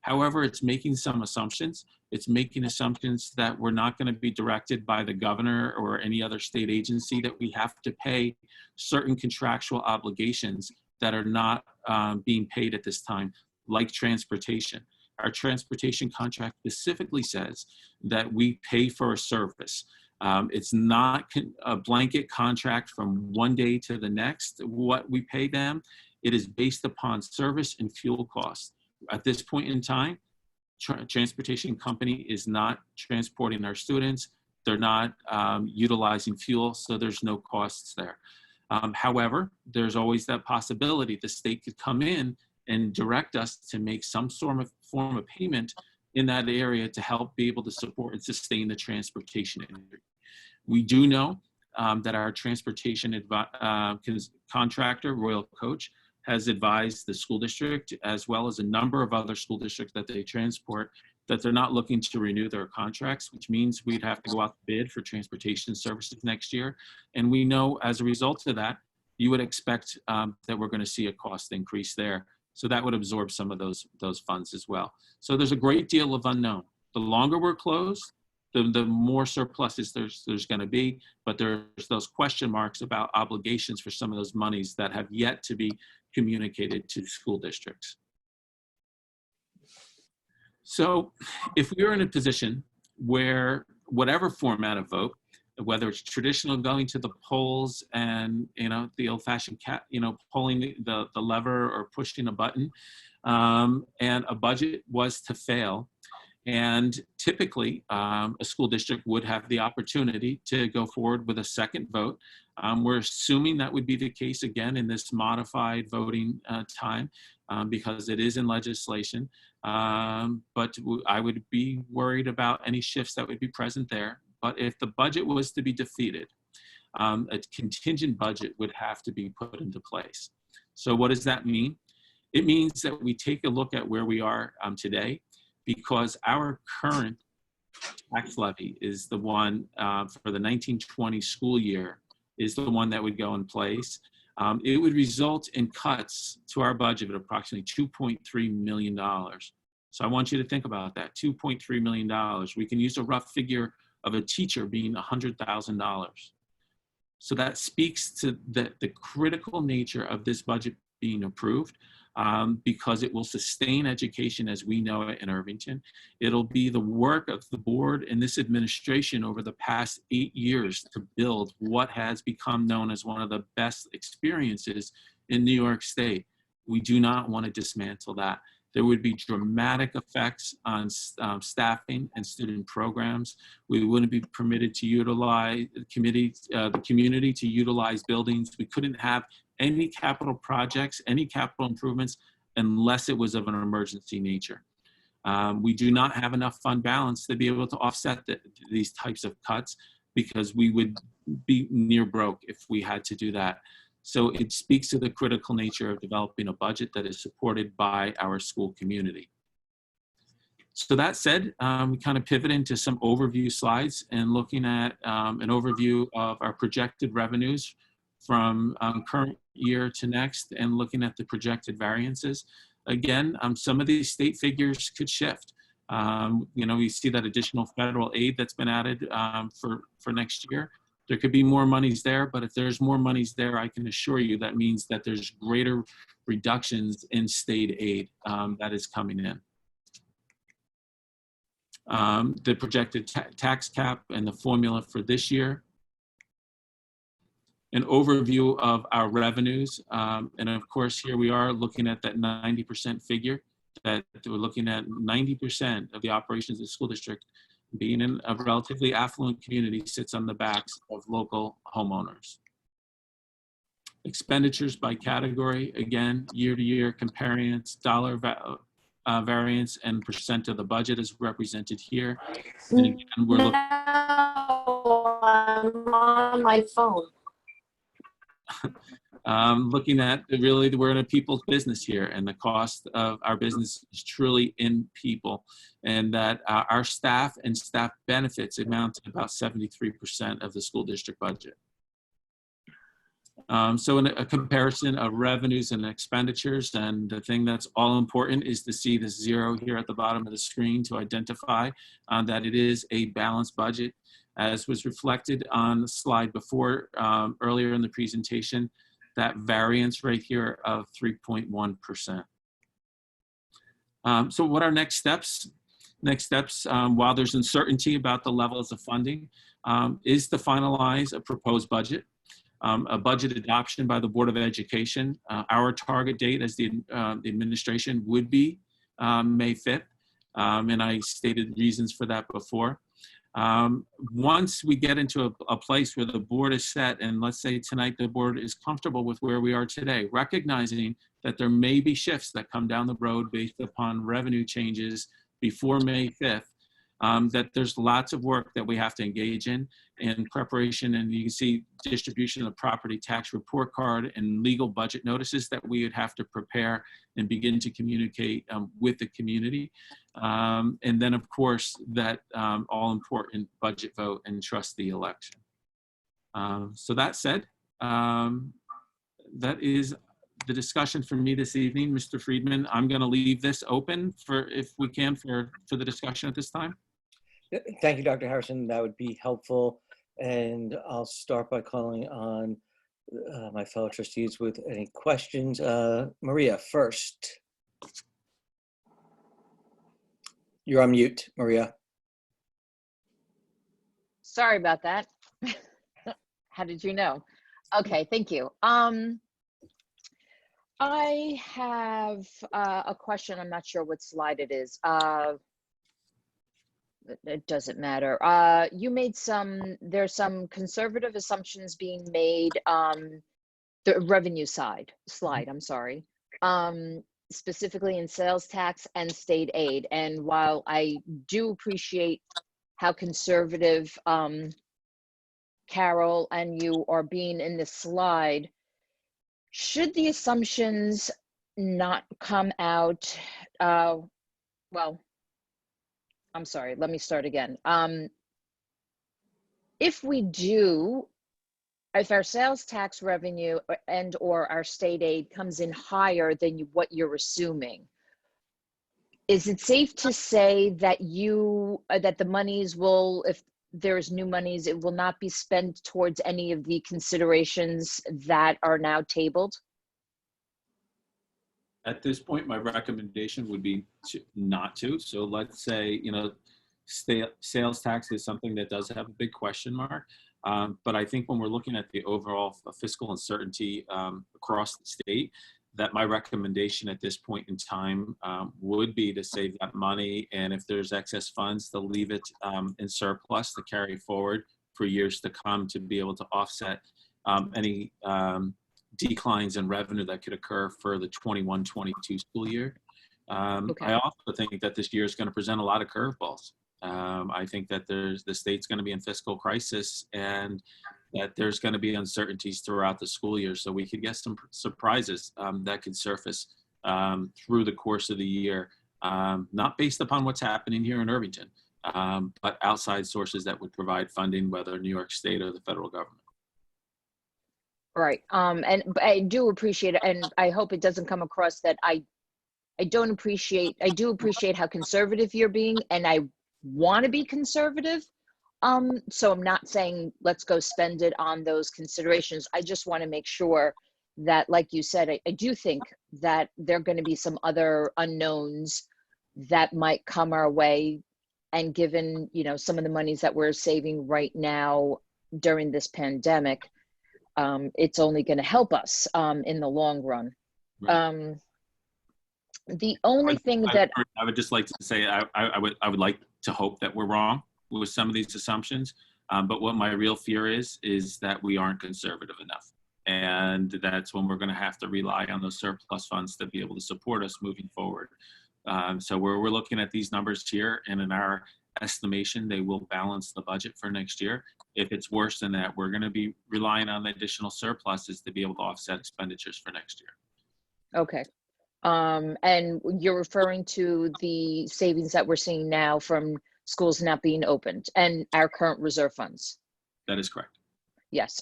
However, it's making some assumptions. It's making assumptions that we're not going to be directed by the governor or any other state agency, that we have to pay certain contractual obligations that are not being paid at this time, like transportation. Our transportation contract specifically says that we pay for a service. It's not a blanket contract from one day to the next, what we pay them. It is based upon service and fuel costs. At this point in time, transportation company is not transporting our students. They're not utilizing fuel, so there's no costs there. However, there's always that possibility the state could come in and direct us to make some form of payment in that area to help be able to support and sustain the transportation industry. We do know that our transportation contractor, Royal Coach, has advised the school district, as well as a number of other school districts that they transport, that they're not looking to renew their contracts, which means we'd have to go out to bid for transportation services next year. And we know as a result of that, you would expect that we're going to see a cost increase there. So that would absorb some of those funds as well. So there's a great deal of unknown. The longer we're closed, the more surpluses there's going to be, but there's those question marks about obligations for some of those monies that have yet to be communicated to school districts. So if we are in a position where whatever format of vote, whether it's traditional going to the polls and, the old fashioned pulling the lever or pushing a button, and a budget was to fail, and typically a school district would have the opportunity to go forward with a second vote. We're assuming that would be the case again in this modified voting time because it is in legislation. But I would be worried about any shifts that would be present there. But if the budget was to be defeated, a contingent budget would have to be put into place. So what does that mean? It means that we take a look at where we are today, because our current tax levy is the one for the 1920 school year is the one that would go in place. It would result in cuts to our budget of approximately $2.3 million. So I want you to think about that, $2.3 million. We can use a rough figure of a teacher being $100,000. So that speaks to the critical nature of this budget being approved, because it will sustain education as we know it in Irvington. It'll be the work of the board and this administration over the past 8 years to build what has become known as one of the best experiences in New York State. We do not want to dismantle that. There would be dramatic effects on staffing and student programs. We wouldn't be permitted to utilize the community to utilize buildings. We couldn't have any capital projects, any capital improvements, unless it was of an emergency nature. We do not have enough fund balance to be able to offset these types of cuts, because we would be near broke if we had to do that. So it speaks to the critical nature of developing a budget that is supported by our school community. So that said, we kind of pivot into some overview slides and looking at an overview of our projected revenues from current year to next, and looking at the projected variances. Again, some of these state figures could shift. We see that additional federal aid that's been added for next year. There could be more monies there, but if there's more monies there, I can assure you that means that there's greater reductions in state aid that is coming in. The projected tax cap and the formula for this year. An overview of our revenues. And of course, here we are looking at that 90% figure, that we're looking at 90% of the operations of the school district being in a relatively affluent community sits on the backs of local homeowners. Expenditures by category, again, year to year comparison, dollar variance and percent of the budget is represented here. And again, we're looking on my phone. Looking at really, we're in a people's business here, and the cost of our business is truly in people, and that our staff and staff benefits amount to about 73% of the school district budget. So in a comparison of revenues and expenditures, and the thing that's all important is to see this zero here at the bottom of the screen to identify that it is a balanced budget, as was reflected on the slide before earlier in the presentation, that variance right here of 3.1%. So what are next steps? Next steps, while there's uncertainty about the levels of funding, is to finalize a proposed budget. A budget adoption by the Board of Education. Our target date as the administration would be May 5th, and I stated reasons for that before. Once we get into a place where the board is set, and let's say tonight the board is comfortable with where we are today, recognizing that there may be shifts that come down the road based upon revenue changes before May 5th, that there's lots of work that we have to engage in preparation, and you can see distribution of the property tax report card and legal budget notices that we would have to prepare and begin to communicate with the community. And then of course that all important budget vote and trustee election. So that said, that is the discussion for me this evening. Mr. Friedman, I'm going to leave this open for, if we can, for the discussion at this time. Thank you, Dr. Harrison. That would be helpful. And I'll start by calling on my fellow trustees with any questions. Maria, first. You're on mute, Maria. Sorry about that. How did you know? Okay, thank you. I have a question. I'm not sure what slide it is. It doesn't matter. You made there's some conservative assumptions being made, the revenue slide, I'm sorry, specifically in sales tax and state aid. And while I do appreciate how conservative Carol and you are being in this slide, should the assumptions not come out, well, I'm sorry, let me start again. If our sales tax revenue and or our state aid comes in higher than what you're assuming, is it safe to say that that the monies will, if there's new monies, it will not be spent towards any of the considerations that are now tabled? At this point, my recommendation would be not to. So let's say, sales tax is something that does have a big question mark. But I think when we're looking at the overall fiscal uncertainty across the state, that my recommendation at this point in time would be to save that money. And if there's excess funds, to leave it in surplus to carry forward for years to come to be able to offset any declines in revenue that could occur for the 21-22 school year. Okay. I also think that this year is going to present a lot of curveballs. I think that the state's going to be in fiscal crisis and that there's going to be uncertainties throughout the school year. So we could get some surprises that could surface through the course of the year, not based upon what's happening here in Irvington, but outside sources that would provide funding, whether New York State or the federal government. Right. And I do appreciate it, and I hope it doesn't come across that I do appreciate how conservative you're being, and I want to be conservative. So I'm not saying let's go spend it on those considerations. I just want to make sure that, like you said, I do think that there are going to be some other unknowns that might come our way. And given, some of the monies that we're saving right now during this pandemic, it's only going to help us in the long run. Right. The only thing that I would just like to say, I would like to hope that we're wrong with some of these assumptions. But what my real fear is that we aren't conservative enough. And that's when we're going to have to rely on those surplus funds to be able to support us moving forward. So we're looking at these numbers here, and in our estimation, they will balance the budget for next year. If it's worse than that, we're going to be relying on additional surpluses to be able to offset expenditures for next year. Okay. And you're referring to the savings that we're seeing now from schools not being opened and our current reserve funds? That is correct. Yes.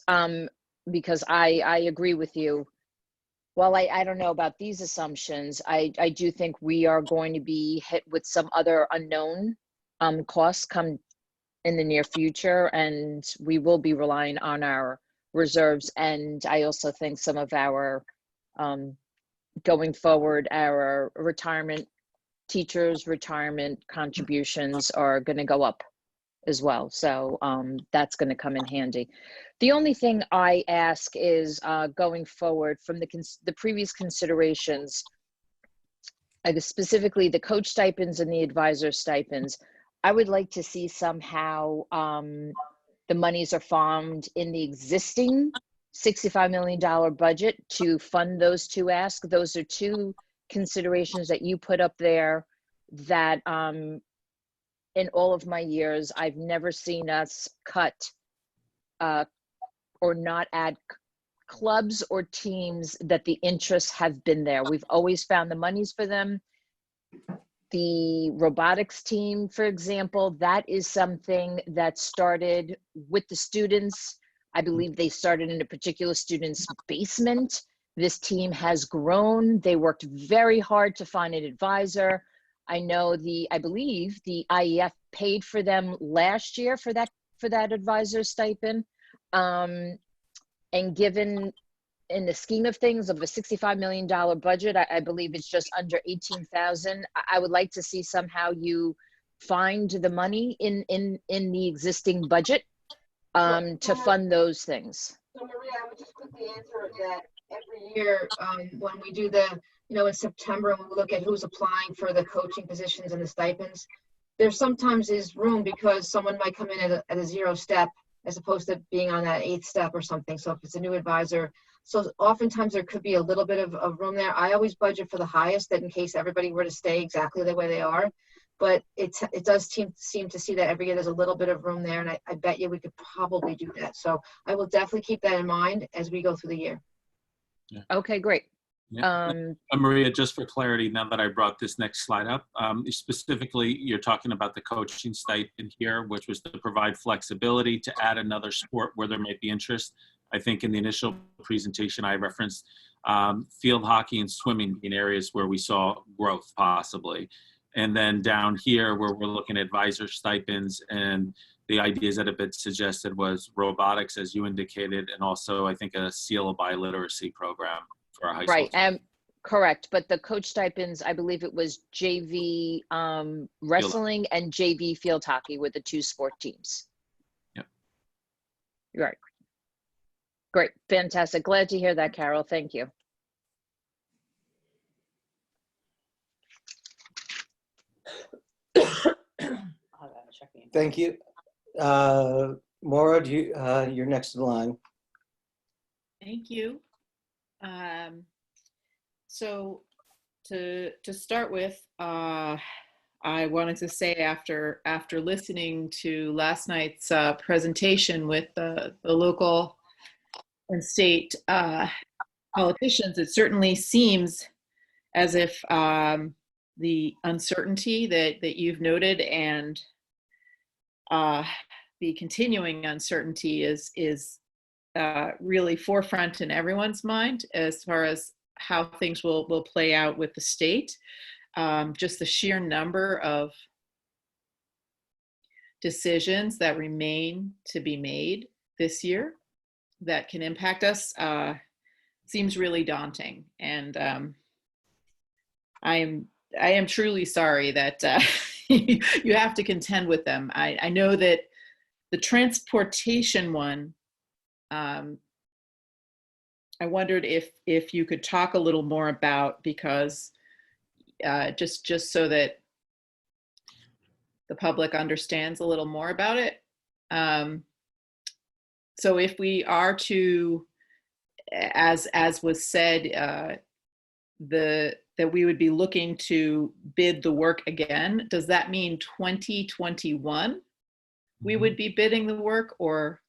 Because I agree with you. Well, I don't know about these assumptions. I do think we are going to be hit with some other unknown costs come in the near future, and we will be relying on our reserves. And I also think some of our going forward, our retirement teachers' retirement contributions are going to go up as well. So that's going to come in handy. The only thing I ask is going forward from the previous considerations, specifically the coach stipends and the advisor stipends, I would like to see somehow the monies are found in the existing $65 million budget to fund those two asks. Those are two considerations that you put up there that in all of my years, I've never seen us cut or not add clubs or teams that the interests have been there. We've always found the monies for them. The robotics team, for example, that is something that started with the students. I believe they started in a particular student's basement. This team has grown. They worked very hard to find an advisor. I know I believe the IEF paid for them last year for that advisor stipend. And given in the scheme of things of a $65 million budget, I believe it's just under 18,000. I would like to see somehow you find the money in the existing budget to fund those things. So Maria, I would just quickly answer that every year when we do in September, when we look at who's applying for the coaching positions and the stipends, there sometimes is room because someone might come in at a 0 step as opposed to being on that 8th step or something. So if it's a new advisor, so oftentimes there could be a little bit of room there. I always budget for the highest, that in case everybody were to stay exactly the way they are. But it does seem to see that every year there's a little bit of room there, and I bet you we could probably do that. So I will definitely keep that in mind as we go through the year. Yeah. Okay, great. Yeah. Maria, just for clarity, now that I brought this next slide up, specifically, you're talking about the coaching stipend here, which was to provide flexibility to add another sport where there might be interest. I think in the initial presentation, I referenced field hockey and swimming in areas where we saw growth possibly. And then down here where we're looking at advisor stipends, and the ideas that have been suggested was robotics, as you indicated, and also I think a SEAL biliteracy program for our high school. Right, correct. But the coach stipends, I believe it was JV wrestling and JV field hockey were the two sport teams. Yep. Right. Great, fantastic. Glad to hear that, Carol. Thank you. Thank you. Maura, you're next in line. Thank you. So to start with, I wanted to say after listening to last night's presentation with the local and state politicians, it certainly seems as if the uncertainty that you've noted and the continuing uncertainty is really forefront in everyone's mind as far as how things will play out with the state. Just the sheer number of decisions that remain to be made this year that can impact us seems really daunting. And I am truly sorry that you have to contend with them. I know that the transportation one, I wondered if you could talk a little more about, because just so that the public understands a little more about it. So if we are to, as was said, that we would be looking to bid the work again, does that mean 2021 we would be bidding the work, or?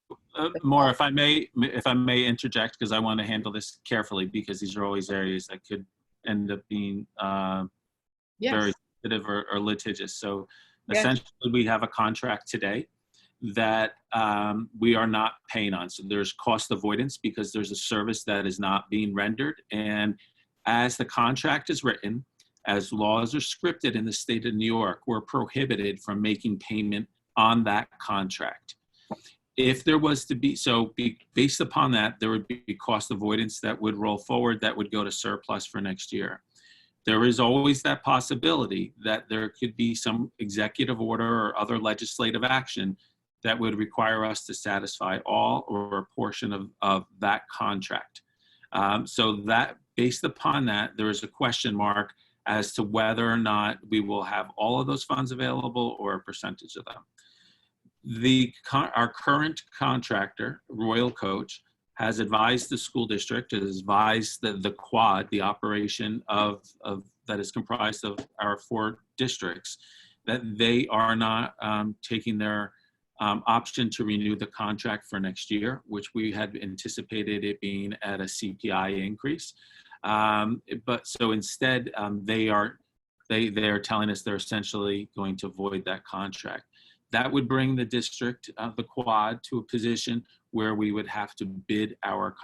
More, if I may interject, because I want to handle this carefully, because these are always areas that could end up being very sensitive or litigious. So essentially, we have a contract today that we are not paying on. So there's cost avoidance because there's a service that is not being rendered. And as the contract is written, as laws are scripted in the state of New York, we're prohibited from making payment on that contract. If there was to be, based upon that, there would be cost avoidance that would roll forward that would go to surplus for next year. there is always that possibility that there could be some executive order or other legislative action that would require us to satisfy all or a portion of that contract. So that, based upon that, there is a question mark as to whether or not we will have all of those funds available or a percentage of them. Our current contractor, Royal Coach, has advised the school district, has advised the quad, the operation of that is comprised of our 4 districts, that they are not taking their option to renew the contract for next year, which we had anticipated it being at a CPI increase. But so instead, they are telling us they're essentially going to void that contract. That would bring the district, the quad, to a position where we would have to bid our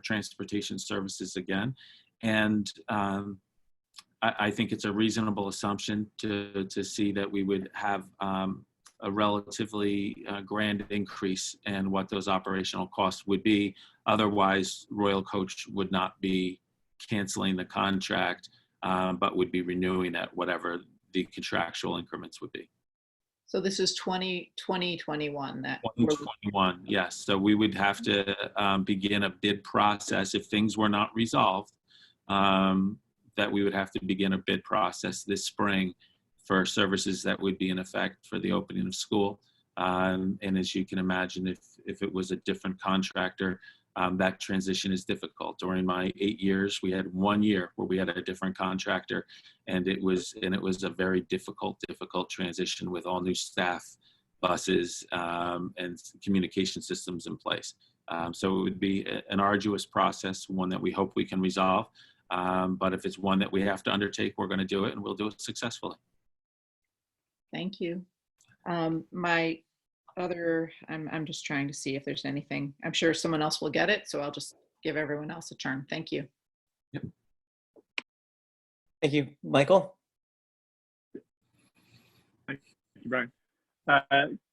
transportation services again. And I think it's a reasonable assumption to see that we would have a relatively grand increase in what those operational costs would be. Otherwise, Royal Coach would not be canceling the contract, but would be renewing at whatever the contractual increments would be. So this is 2021 that 2021, yes. So we would have to begin a bid process if things were not resolved, that we would have to begin a bid process this spring for services that would be in effect for the opening of school. And as you can imagine, if it was a different contractor, that transition is difficult. During my 8 years, we had 1 year where we had a different contractor, and it was a very difficult transition with all new staff, buses, and communication systems in place. So it would be an arduous process, one that we hope we can resolve. But if it's one that we have to undertake, we're going to do it, and we'll do it successfully. Thank you. My other, I'm just trying to see if there's anything. I'm sure someone else will get it, so I'll just give everyone else a turn. Thank you. Yep. Thank you. Michael? Thank you, Brian.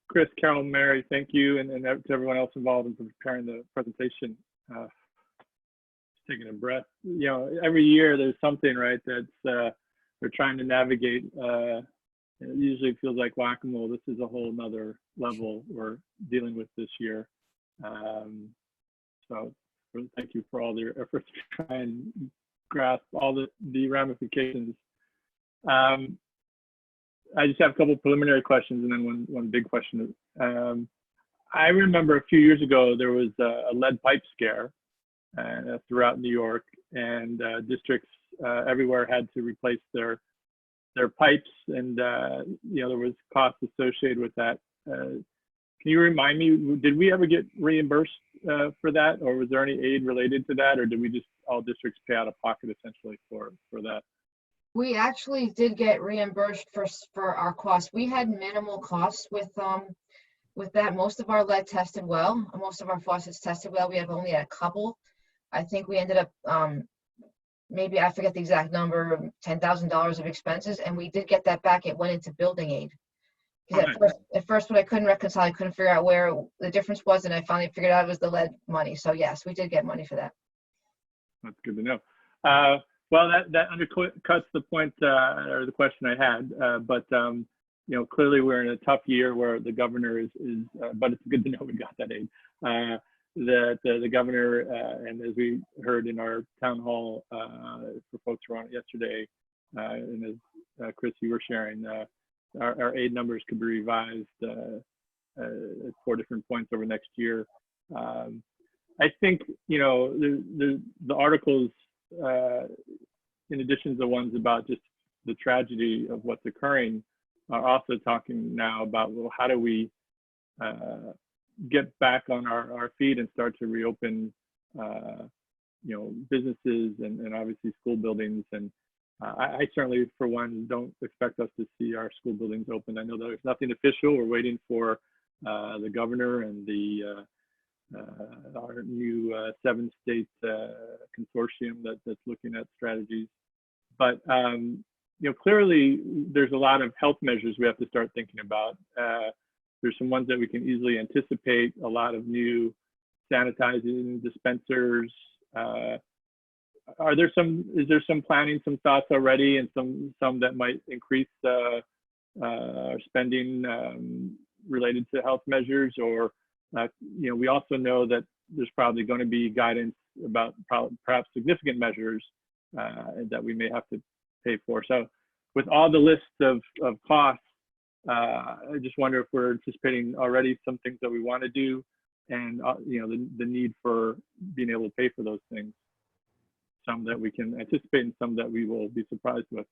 Chris, Carol, Mary, thank you, and to everyone else involved in preparing the presentation. Just taking a breath. You know, every year there's something, right, that's we're trying to navigate. It usually feels like whack-a-mole. This is a whole nother level we're dealing with this year. So thank you for all your efforts to try and grasp all the ramifications. I just have a couple of preliminary questions and then one big question. I remember a few years ago, there was a lead pipe scare throughout New York, and districts everywhere had to replace their pipes, and you know, there was cost associated with that. Can you remind me, did we ever get reimbursed for that, or was there any aid related to that, or did we just all districts pay out of pocket essentially for that? We actually did get reimbursed for our costs. We had minimal costs with that. Most of our lead tested well. Most of our faucets tested well. We have only a couple. I think we ended up maybe, I forget the exact number, $10,000 of expenses, and we did get that back. It went into building aid. Because at first, what I couldn't reconcile, I couldn't figure out where the difference was, and I finally figured out it was the lead money. So yes, we did get money for that. That's good to know. Well, that undercuts the point or the question I had, but you know, clearly we're in a tough year where the governor is but it's good to know we got that aid. That the governor, and as we heard in our town hall for folks who were on it yesterday, and as Chris, you were sharing, our aid numbers could be revised at 4 different points over next year. I think, you know, the articles, in addition to the ones about just the tragedy of what's occurring, are also talking now about, well, how do we get back on our feet and start to reopen, you know, businesses and obviously school buildings. And I certainly, for one, don't expect us to see our school buildings open. I know there's nothing official. We're waiting for the governor and our new 7-state consortium that's looking at strategies. But you know, clearly there's a lot of health measures we have to start thinking about. There's some ones that we can easily anticipate, a lot of new sanitizing dispensers, is there some planning, some thoughts already, and some that might increase spending related to health measures? Or we also know that there's probably going to be guidance about perhaps significant measures that we may have to pay for. So with all the lists of costs, I just wonder if we're anticipating already some things that we want to do, and the need for being able to pay for those things. Some that we can anticipate and some that we will be surprised with.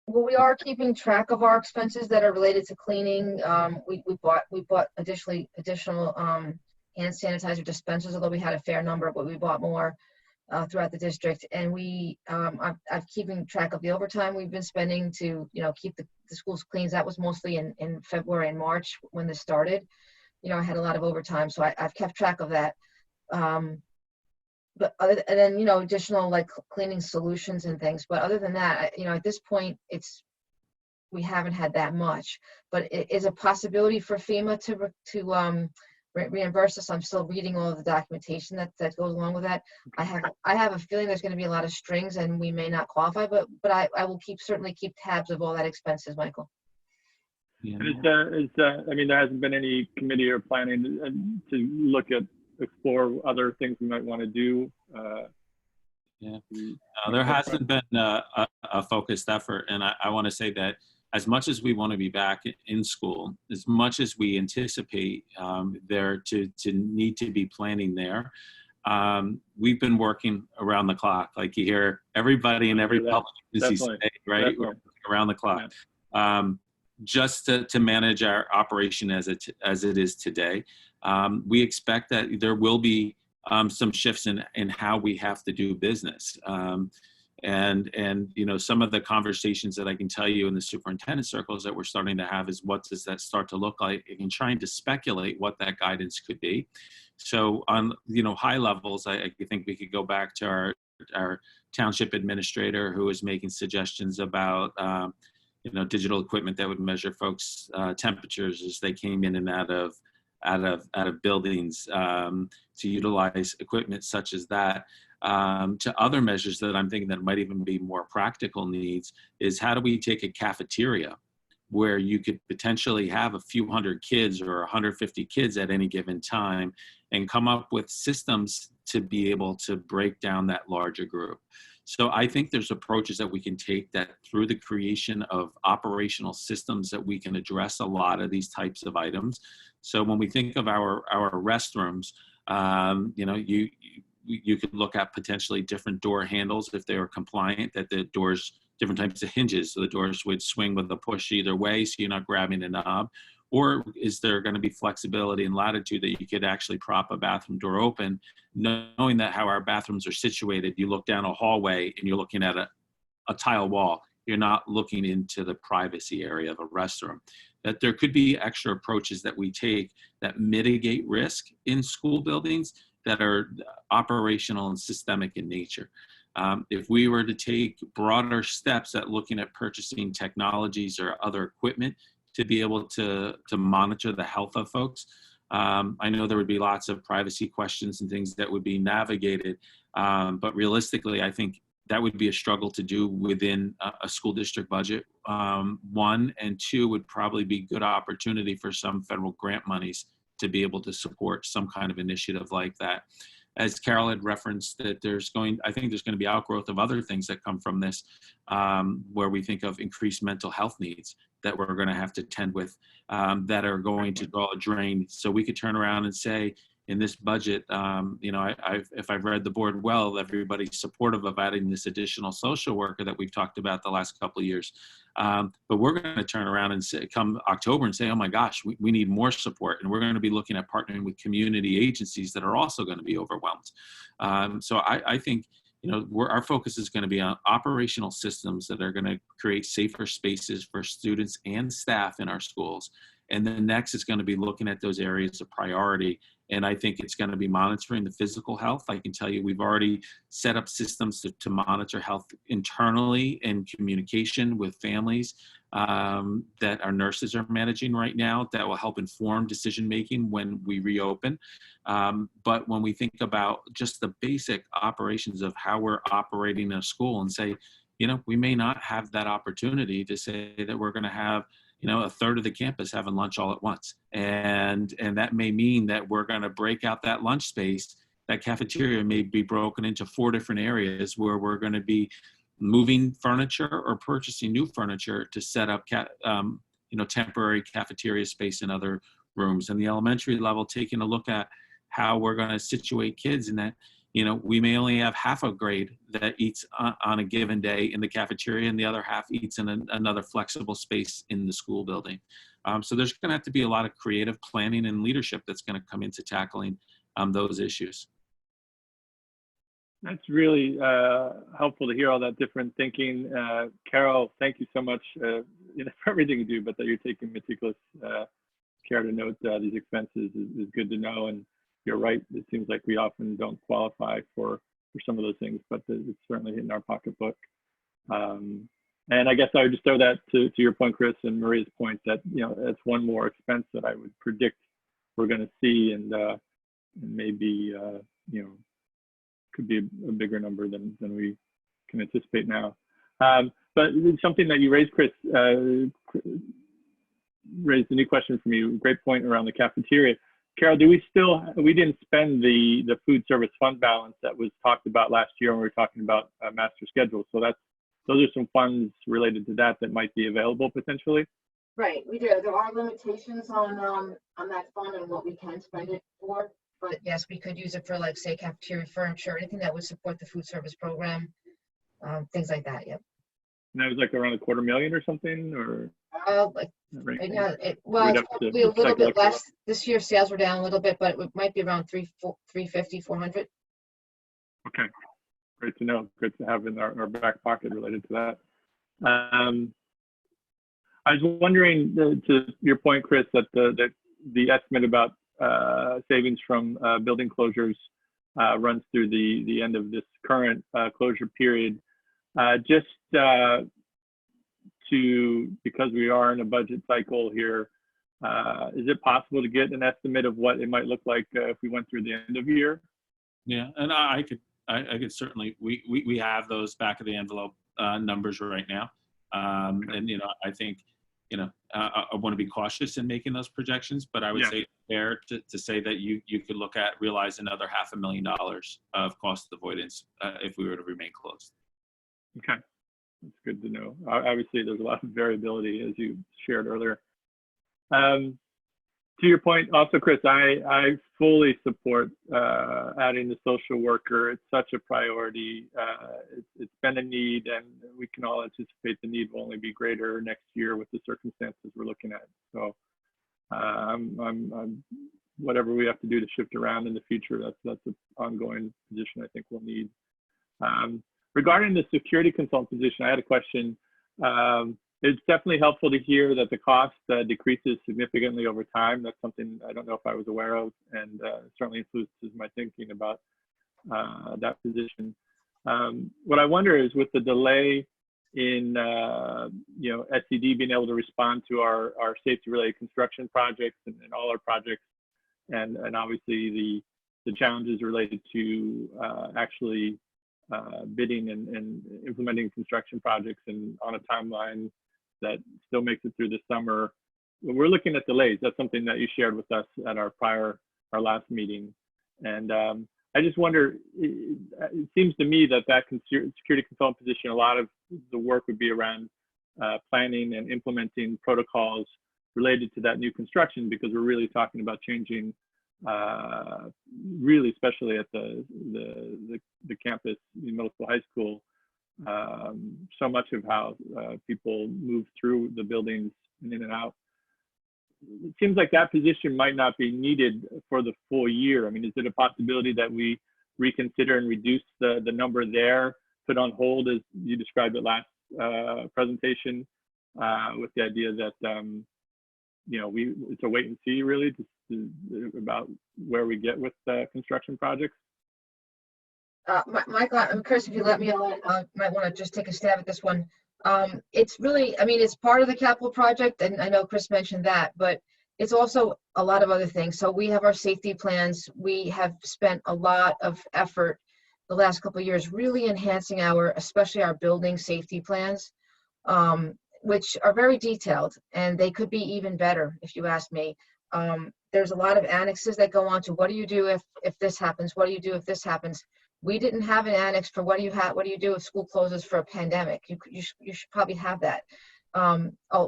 Well, we are keeping track of our expenses that are related to cleaning. We bought additional hand sanitizer dispensers, although we had a fair number, but we bought more throughout the district. And I'm keeping track of the overtime we've been spending to keep the schools clean. That was mostly in February and March when this started. I had a lot of overtime, so I've kept track of that. But and then additional like cleaning solutions and things. But other than that, at this point, we haven't had that much. But it is a possibility for FEMA to reimburse us. I'm still reading all of the documentation that goes along with that. I have a feeling there's going to be a lot of strings, and we may not qualify. But I will certainly keep tabs of all that expenses, Michael. Yeah. And there hasn't been any committee or planning to explore other things we might want to do. There hasn't been a focused effort, and I want to say that as much as we want to be back in school, as much as we anticipate there to need to be planning there, we've been working around the clock. Like you hear everybody in every public agency say, right? We're working around the clock. Yeah. Just to manage our operation as it is today. We expect that there will be some shifts in how we have to do business. And some of the conversations that I can tell you in the superintendent circles that we're starting to have is what does that start to look like, and trying to speculate what that guidance could be. So on high levels, I think we could go back to our township administrator who is making suggestions about digital equipment that would measure folks' temperatures as they came in and out of buildings, to utilize equipment such as that, to other measures that I'm thinking that might even be more practical needs is how do we take a cafeteria where you could potentially have a few hundred kids or 150 kids at any given time and come up with systems to be able to break down that larger group. So I think there's approaches that we can take that through the creation of operational systems that we can address a lot of these types of items. So when we think of our restrooms, you could look at potentially different door handles if they were compliant, that the doors, different types of hinges, so the doors would swing with a push either way, so you're not grabbing a knob. Or is there going to be flexibility and latitude that you could actually prop a bathroom door open, knowing that how our bathrooms are situated, you look down a hallway and you're looking at a tile wall. You're not looking into the privacy area of a restroom. That there could be extra approaches that we take that mitigate risk in school buildings that are operational and systemic in nature. If we were to take broader steps at looking at purchasing technologies or other equipment to be able to monitor the health of folks, I know there would be lots of privacy questions and things that would be navigated, but realistically, I think that would be a struggle to do within a school district budget. One, and two would probably be good opportunity for some federal grant monies to be able to support some kind of initiative like that. As Carol had referenced, that I think there's going to be outgrowth of other things that come from this, where we think of increased mental health needs that we're going to have to tend with, that are going to draw a drain. So we could turn around and say, in this budget, if I've read the board well, everybody's supportive of adding this additional social worker that we've talked about the last couple of years. But we're going to turn around and say, come October and say, oh my gosh, we need more support. And we're going to be looking at partnering with community agencies that are also going to be overwhelmed. So I think, our focus is going to be on operational systems that are going to create safer spaces for students and staff in our schools. And then next is going to be looking at those areas of priority And I think it's going to be monitoring the physical health. I can tell you we've already set up systems to monitor health internally in communication with families that our nurses are managing right now that will help inform decision making when we reopen. But when we think about just the basic operations of how we're operating a school and say, you know, we may not have that opportunity to say that we're going to have, you know, a third of the campus having lunch all at once. And that may mean that we're going to break out that lunch space. That cafeteria may be broken into 4 different areas where we're going to be moving furniture or purchasing new furniture to set up, you know, temporary cafeteria space in other rooms. And the elementary level, taking a look at how we're going to situate kids in that, you know, we may only have half a grade that eats on a given day in the cafeteria and the other half eats in another flexible space in the school building. So there's going to have to be a lot of creative planning and leadership that's going to come into tackling those issues. That's really helpful to hear all that different thinking. Carol, thank you so much you know, for everything you do, but that you're taking meticulous care to note these expenses is good to know. And you're right, it seems like we often don't qualify for some of those things, but it's certainly hitting our pocketbook. And I guess I would just throw that to your point, Chris, and Maria's point that, you know, that's one more expense that I would predict we're going to see, and maybe, you know, could be a bigger number than we can anticipate now. But something that you raised, Chris, raised a new question for me. Great point around the cafeteria. Carol, we didn't spend the food service fund balance that was talked about last year when we were talking about master schedule. So those are some funds related to that might be available potentially. Right, we do. There are limitations on that fund and what we can spend it for. But yes, we could use it for, like, say, cafeteria furniture, anything that would support the food service program, things like that. Yep. And that was like around $250,000 or something, or Like, right? yeah, it's We'd have probably to a little check bit it. less. This year sales were down a little bit, but it might be around 350, 400. Okay, great to know. Good to have in our back pocket related to that. I was wondering, to your point, Chris, that the estimate about savings from building closures runs through the end of this current closure period. Because we are in a budget cycle here, is it possible to get an estimate of what it might look like if we went through the end of year? Yeah, and I could certainly, we have those back of the envelope numbers right now. And, you know, I think, you know, I want to be cautious in making those projections, but I would say fair to say that you could look at realize another $500,000 of cost avoidance if we were to remain closed. Okay, that's good to know. Obviously, there's a lot of variability, as you shared earlier. To your point, also, Chris, I fully support adding the social worker. It's such a priority. It's been a need, and we can all anticipate the need will only be greater next year with the circumstances we're looking at. So, I'm whatever we have to do to shift around in the future, that's an ongoing position I think we'll need. Regarding the security consultant position, I had a question. It's definitely helpful to hear that the cost decreases significantly over time. That's something I don't know if I was aware of, and certainly influences my thinking about that position. What I wonder is, with the delay in you know, SCD being able to respond to our safety-related construction projects and all our projects, and obviously the challenges related to actually bidding and implementing construction projects and on a timeline that still makes it through the summer. When we're looking at delays, that's something that you shared with us at our last meeting. And I just wonder, it seems to me that security consultant position, a lot of the work would be around planning and implementing protocols related to that new construction, because we're really talking about changing, really, especially at the campus, the middle school, high school, so much of how people move through the buildings and in and out. It seems like that position might not be needed for the full year. I mean, is it a possibility that we reconsider and reduce the number there, put on hold as you described it last presentation, with the idea that it's a wait and see really about where we get with construction projects. Michael, Chris, if you let me alone, might want to just take a stab at this one. It's really, I mean, it's part of the capital project, and I know Chris mentioned that, but it's also a lot of other things. So we have our safety plans. We have spent a lot of effort the last couple of years really enhancing especially our building safety plans, which are very detailed, and they could be even better if you ask me. There's a lot of annexes that go on to what do you do if this happens? What do you do if this happens? We didn't have an annex for what do you do if school closes for a pandemic? You should probably have that.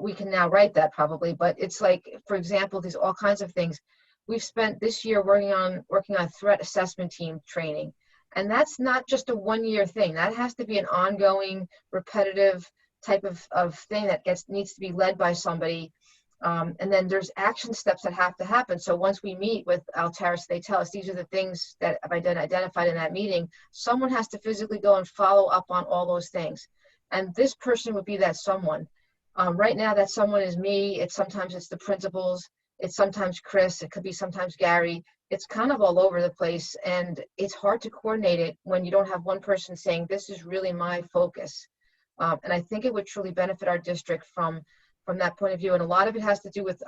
We can now write that probably, but it's like, for example, there's all kinds of things. We've spent this year working on threat assessment team training. And that's not just a one-year thing. That has to be an ongoing, repetitive type of thing that needs to be led by somebody. And then there's action steps that have to happen. So once we meet with Alteris, they tell us these are the things that have been identified in that meeting. Someone has to physically go and follow up on all those things. And this person would be that someone. Right now, that someone is me. Sometimes it's the principals. It's sometimes Chris. It could be sometimes Gary. It's kind of all over the place. And it's hard to coordinate it when you don't have one person saying, this is really my focus. And I think it would truly benefit our district from that point of view. And a lot of it has to do with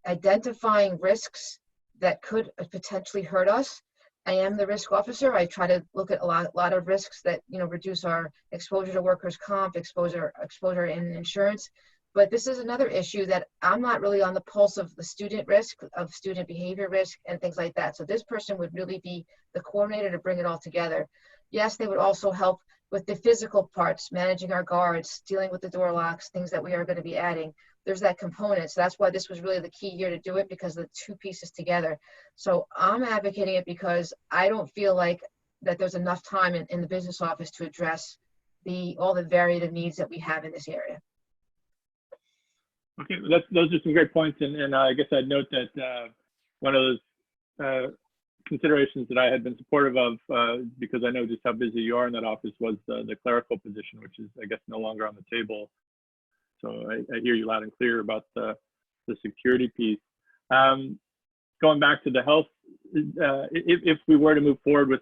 identifying risks that could potentially hurt us. I am the risk officer. I try to look at a lot of risks that, reduce our exposure to workers' comp, exposure in insurance. But this is another issue that I'm not really on the pulse of the student risk, of student behavior risk, and things like that. So this person would really be the coordinator to bring it all together. Yes, they would also help with the physical parts, managing our guards, dealing with the door locks, things that we are going to be adding. There's that component. So that's why this was really the key year to do it, because of the two pieces together. So I'm advocating it because I don't feel like that there's enough time in the business office to address all the varied needs that we have in this area. Okay, those are some great points. And I guess I'd note that one of those considerations that I had been supportive of, because I know just how busy you are in that office, was the clerical position, which is, I guess, no longer on the table. So I hear you loud and clear about the security piece. Going back to the health, if we were to move forward with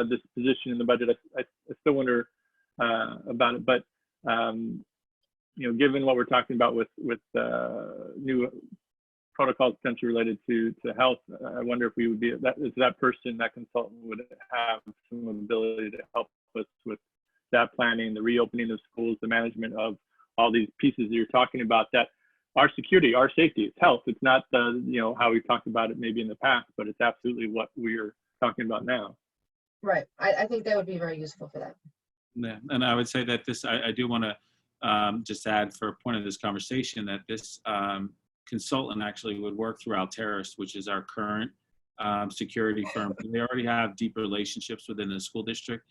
this position in the budget, I still wonder about it. But given what we're talking about with new protocols potentially related to health, I wonder if we would be that person, that consultant would have some ability to help us with that planning, the reopening of schools, the management of all these pieces that you're talking about. That our security, our safety, it's health. It's not how we've talked about it maybe in the past, but it's absolutely what we're talking about now. Right. I think that would be very useful for that. Yeah, and I would say that I do want to just add for a point of this conversation that this consultant actually would work through Alteris, which is our current security firm. They already have deep relationships within the school district.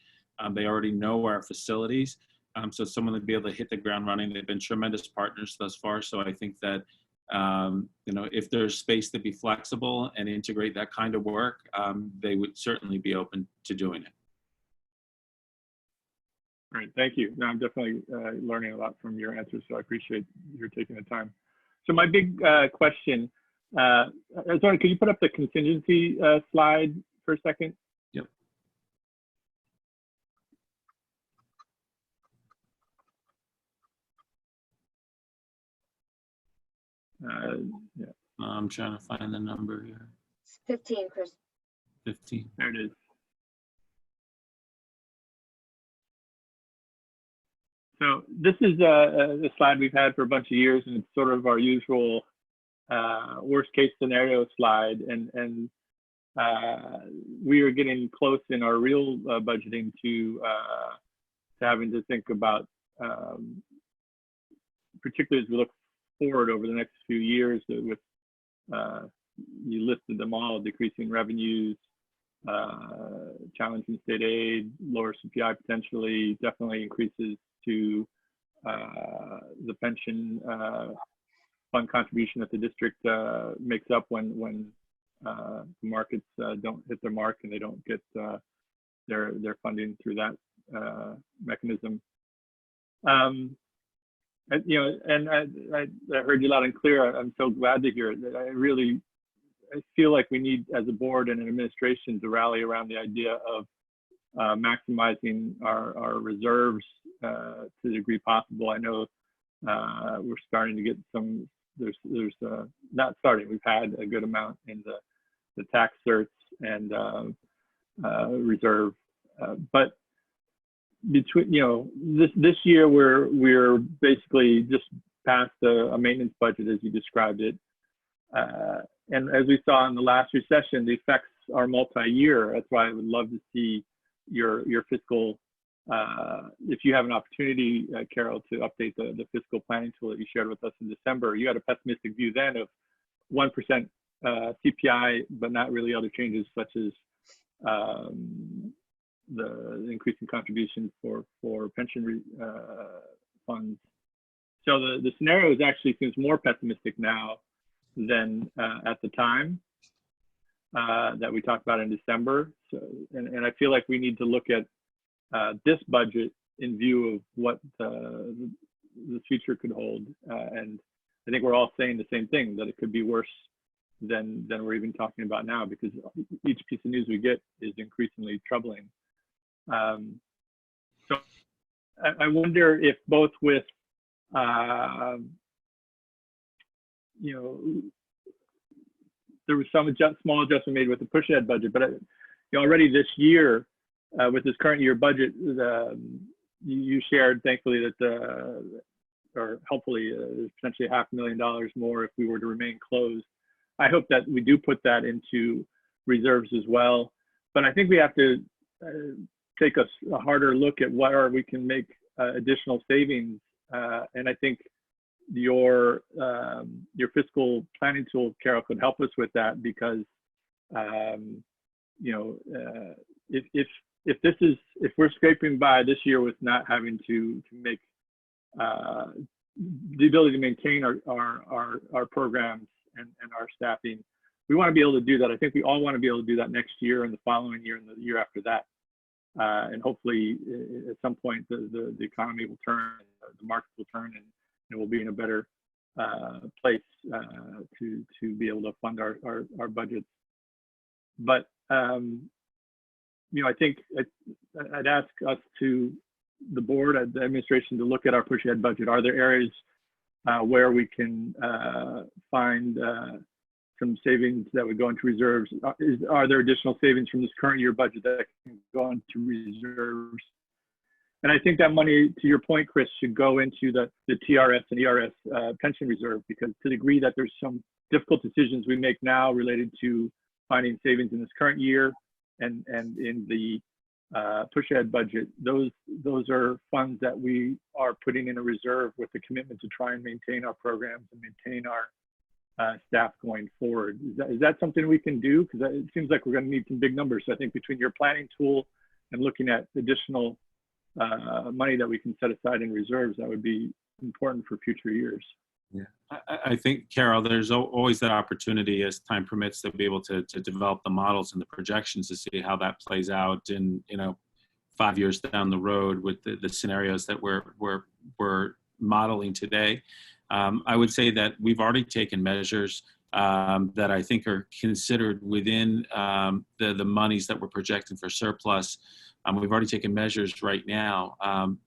They already know our facilities. So someone would be able to hit the ground running. They've been tremendous partners thus far. So I think that, if there's space to be flexible and integrate that kind of work, they would certainly be open to doing it. Great, thank you. No, I'm definitely learning a lot from your answers, so I appreciate your taking the time. So my big question, sorry, could you put up the contingency slide for a second? Yep. Yeah. I'm trying to find the number here. It's 15, Chris. 15. There it is. So this is a slide we've had for a bunch of years, and it's sort of our usual worst case scenario slide. And we are getting close in our real budgeting to having to think about, particularly as we look forward over the next few years with, you listed them all, decreasing revenues, challenging state aid, lower CPI potentially, definitely increases to the pension fund contribution that the district makes up when the markets don't hit their mark and they don't get their funding through that mechanism. You know, and I heard you loud and clear. I'm so glad to hear it. I feel like we need, as a board and an administration, to rally around the idea of maximizing our reserves to the degree possible. I know we're starting to get some. There's not starting. We've had a good amount in the tax certs and reserve, but between, you know, this year we're basically just past a maintenance budget as you described it, and as we saw in the last recession, the effects are multi-year. That's why I would love to see your fiscal, if you have an opportunity, Carol, to update the fiscal planning tool that you shared with us in December. You had a pessimistic view then of 1% CPI, but not really other changes such as the increase in contributions for pension funds. So the scenario is actually seems more pessimistic now than at the time that we talked about in December. So, and I feel like we need to look at this budget in view of what the future could hold. And I think we're all saying the same thing, that it could be worse than we're even talking about now, because each piece of news we get is increasingly troubling. So I wonder if both with, you know, there was some small adjustment made with the push ahead budget, but you know, already this year, with this current year budget, you shared, thankfully, that or hopefully there's potentially $500,000 more if we were to remain closed. I hope that we do put that into reserves as well, but I think we have to take a harder look at where we can make additional savings, and I think your fiscal planning tool, Carol, could help us with that, because you know, if we're scraping by this year with not having to make the ability to maintain our programs and our staffing, we want to be able to do that. I think we all want to be able to do that next year and the following year and the year after that. And hopefully at some point the economy will turn, the market will turn, and we'll be in a better place to be able to fund our budgets. But you know, I think I'd ask us to, the board, the administration, to look at our push ahead budget. Are there areas where we can find some savings that would go into reserves? Are there additional savings from this current year budget that can go into reserves? And I think that money, to your point, Chris, should go into the TRS and ERS pension reserve, because to the degree that there's some difficult decisions we make now related to finding savings in this current year and in the push ahead budget, those are funds that we are putting in a reserve with the commitment to try and maintain our programs and maintain our staff going forward. Is that something we can do? Because it seems like we're going to need some big numbers. So I think between your planning tool and looking at additional money that we can set aside in reserves, that would be important for future years. Yeah, I think, Carol, there's always that opportunity as time permits to be able to develop the models and the projections to see how that plays out in, you know, 5 years down the road with the scenarios that we're modeling today. I would say that we've already taken measures that I think are considered within the monies that we're projecting for surplus. We've already taken measures right now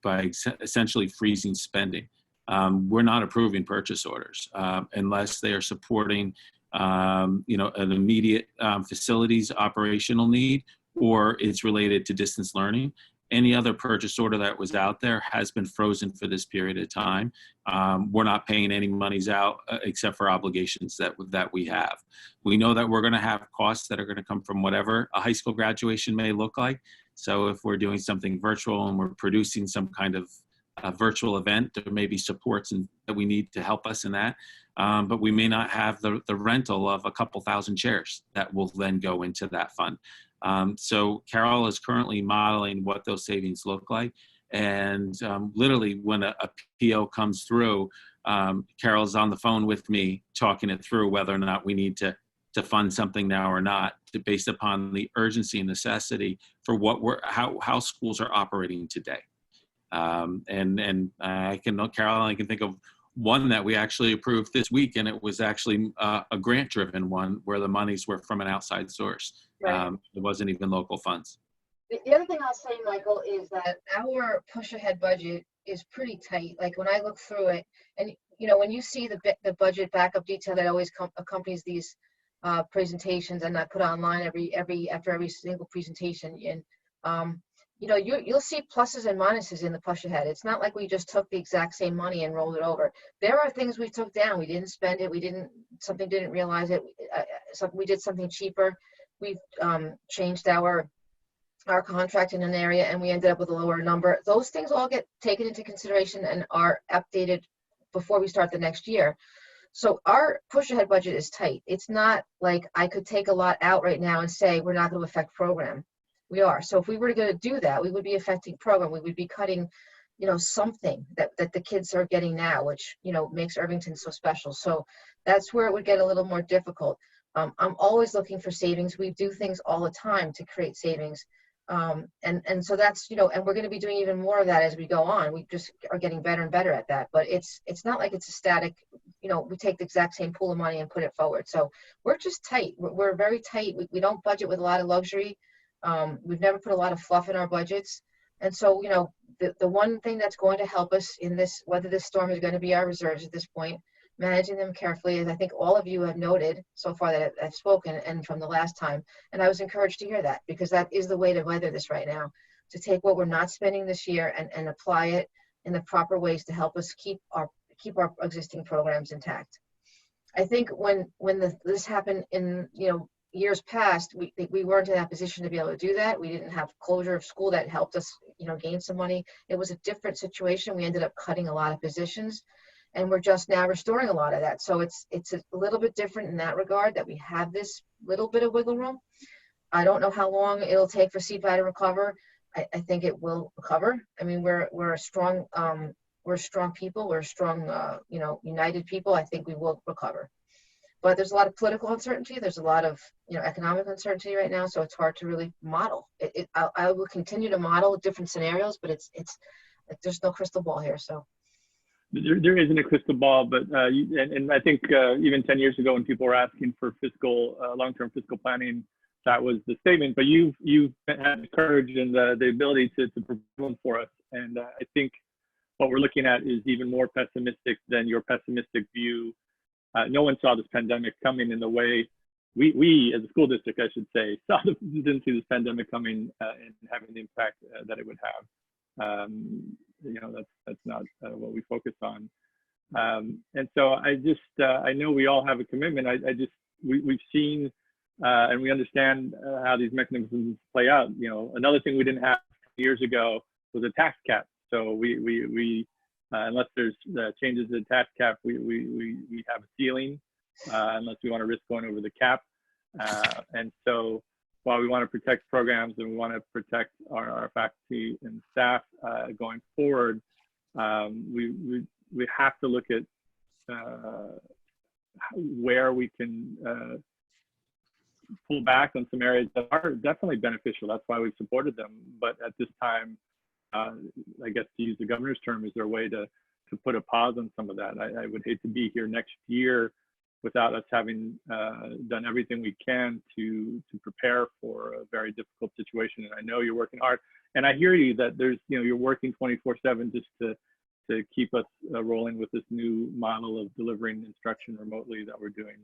by essentially freezing spending. We're not approving purchase orders unless they are supporting, you know, an immediate facilities operational need, or it's related to distance learning. Any other purchase order that was out there has been frozen for this period of time. We're not paying any monies out except for obligations that we have. We know that we're going to have costs that are going to come from whatever a high school graduation may look like. So if we're doing something virtual and we're producing some kind of a virtual event, there may be supports that we need to help us in that, but we may not have the rental of a couple thousand chairs that will then go into that fund. So Carol is currently modeling what those savings look like, and literally when a PO comes through, Carol's on the phone with me talking it through whether or not we need to fund something now or not, based upon the urgency and necessity for how schools are operating today. And Carol, I can think of one that we actually approved this week, and it was actually a grant-driven one where the monies were from an outside source. Right. It wasn't even local funds. The other thing I'll say, Michael, is that our push ahead budget is pretty tight. Like when I look through it, and when you see the budget backup detail that always accompanies these presentations, and I put online after every single presentation, and you'll see pluses and minuses in the push ahead. It's not like we just took the exact same money and rolled it over. There are things we took down. We didn't spend it. Something didn't realize it. We did something cheaper. We've changed our contract in an area, and we ended up with a lower number. Those things all get taken into consideration and are updated before we start the next year. So our push ahead budget is tight. It's not like I could take a lot out right now and say we're not going to affect program. We are. So if we were going to do that, we would be affecting program. We would be cutting, something that the kids are getting now, which, makes Irvington so special. So that's where it would get a little more difficult. I'm always looking for savings. We do things all the time to create savings. And so that's, and we're going to be doing even more of that as we go on. We just are getting better and better at that. But it's not like it's a static, we take the exact same pool of money and put it forward. So we're just tight. We're very tight. We don't budget with a lot of luxury. We've never put a lot of fluff in our budgets. And so, the one thing that's going to help us in this, whether this storm is going to be our reserves at this point, managing them carefully, as I think all of you have noted so far that I've spoken, and from the last time. And I was encouraged to hear that, because that is the way to weather this right now, to take what we're not spending this year and apply it in the proper ways to help us keep our existing programs intact. I think when this happened in years past, we weren't in that position to be able to do that. We didn't have closure of school that helped us gain some money. It was a different situation. We ended up cutting a lot of positions, and we're just now restoring a lot of that. So it's a little bit different in that regard, that we have this little bit of wiggle room. I don't know how long it'll take for CPI to recover. I think it will recover. I mean, we're a strong people. We're a strong, united people. I think we will recover. But there's a lot of political uncertainty. There's a lot of economic uncertainty right now. So it's hard to really model. I will continue to model different scenarios, but it's there's no crystal ball here. So. There isn't a crystal ball, but and I think even 10 years ago when people were asking for long-term fiscal planning, that was the statement. But you've had the courage and the ability to perform for us, and I think what we're looking at is even more pessimistic than your pessimistic view. No one saw this pandemic coming in the way we as a school district, I should say, didn't see this pandemic coming and having the impact that it would have. That's not what we focus on. And so I know we all have a commitment. We've seen and we understand how these mechanisms play out. Another thing we didn't have years ago was a tax cap. So we unless there's changes to the tax cap, we have a ceiling unless we want to risk going over the cap. And so while we want to protect programs and we want to protect our faculty and staff going forward, we have to look at where we can pull back on some areas that are definitely beneficial. That's why we've supported them. But at this time, I guess to use the governor's term, is there a way to put a pause on some of that? I would hate to be here next year without us having done everything we can to prepare for a very difficult situation. And I know you're working hard, and I hear you that there's, you're working 24/7 just to keep us rolling with this new model of delivering instruction remotely that we're doing,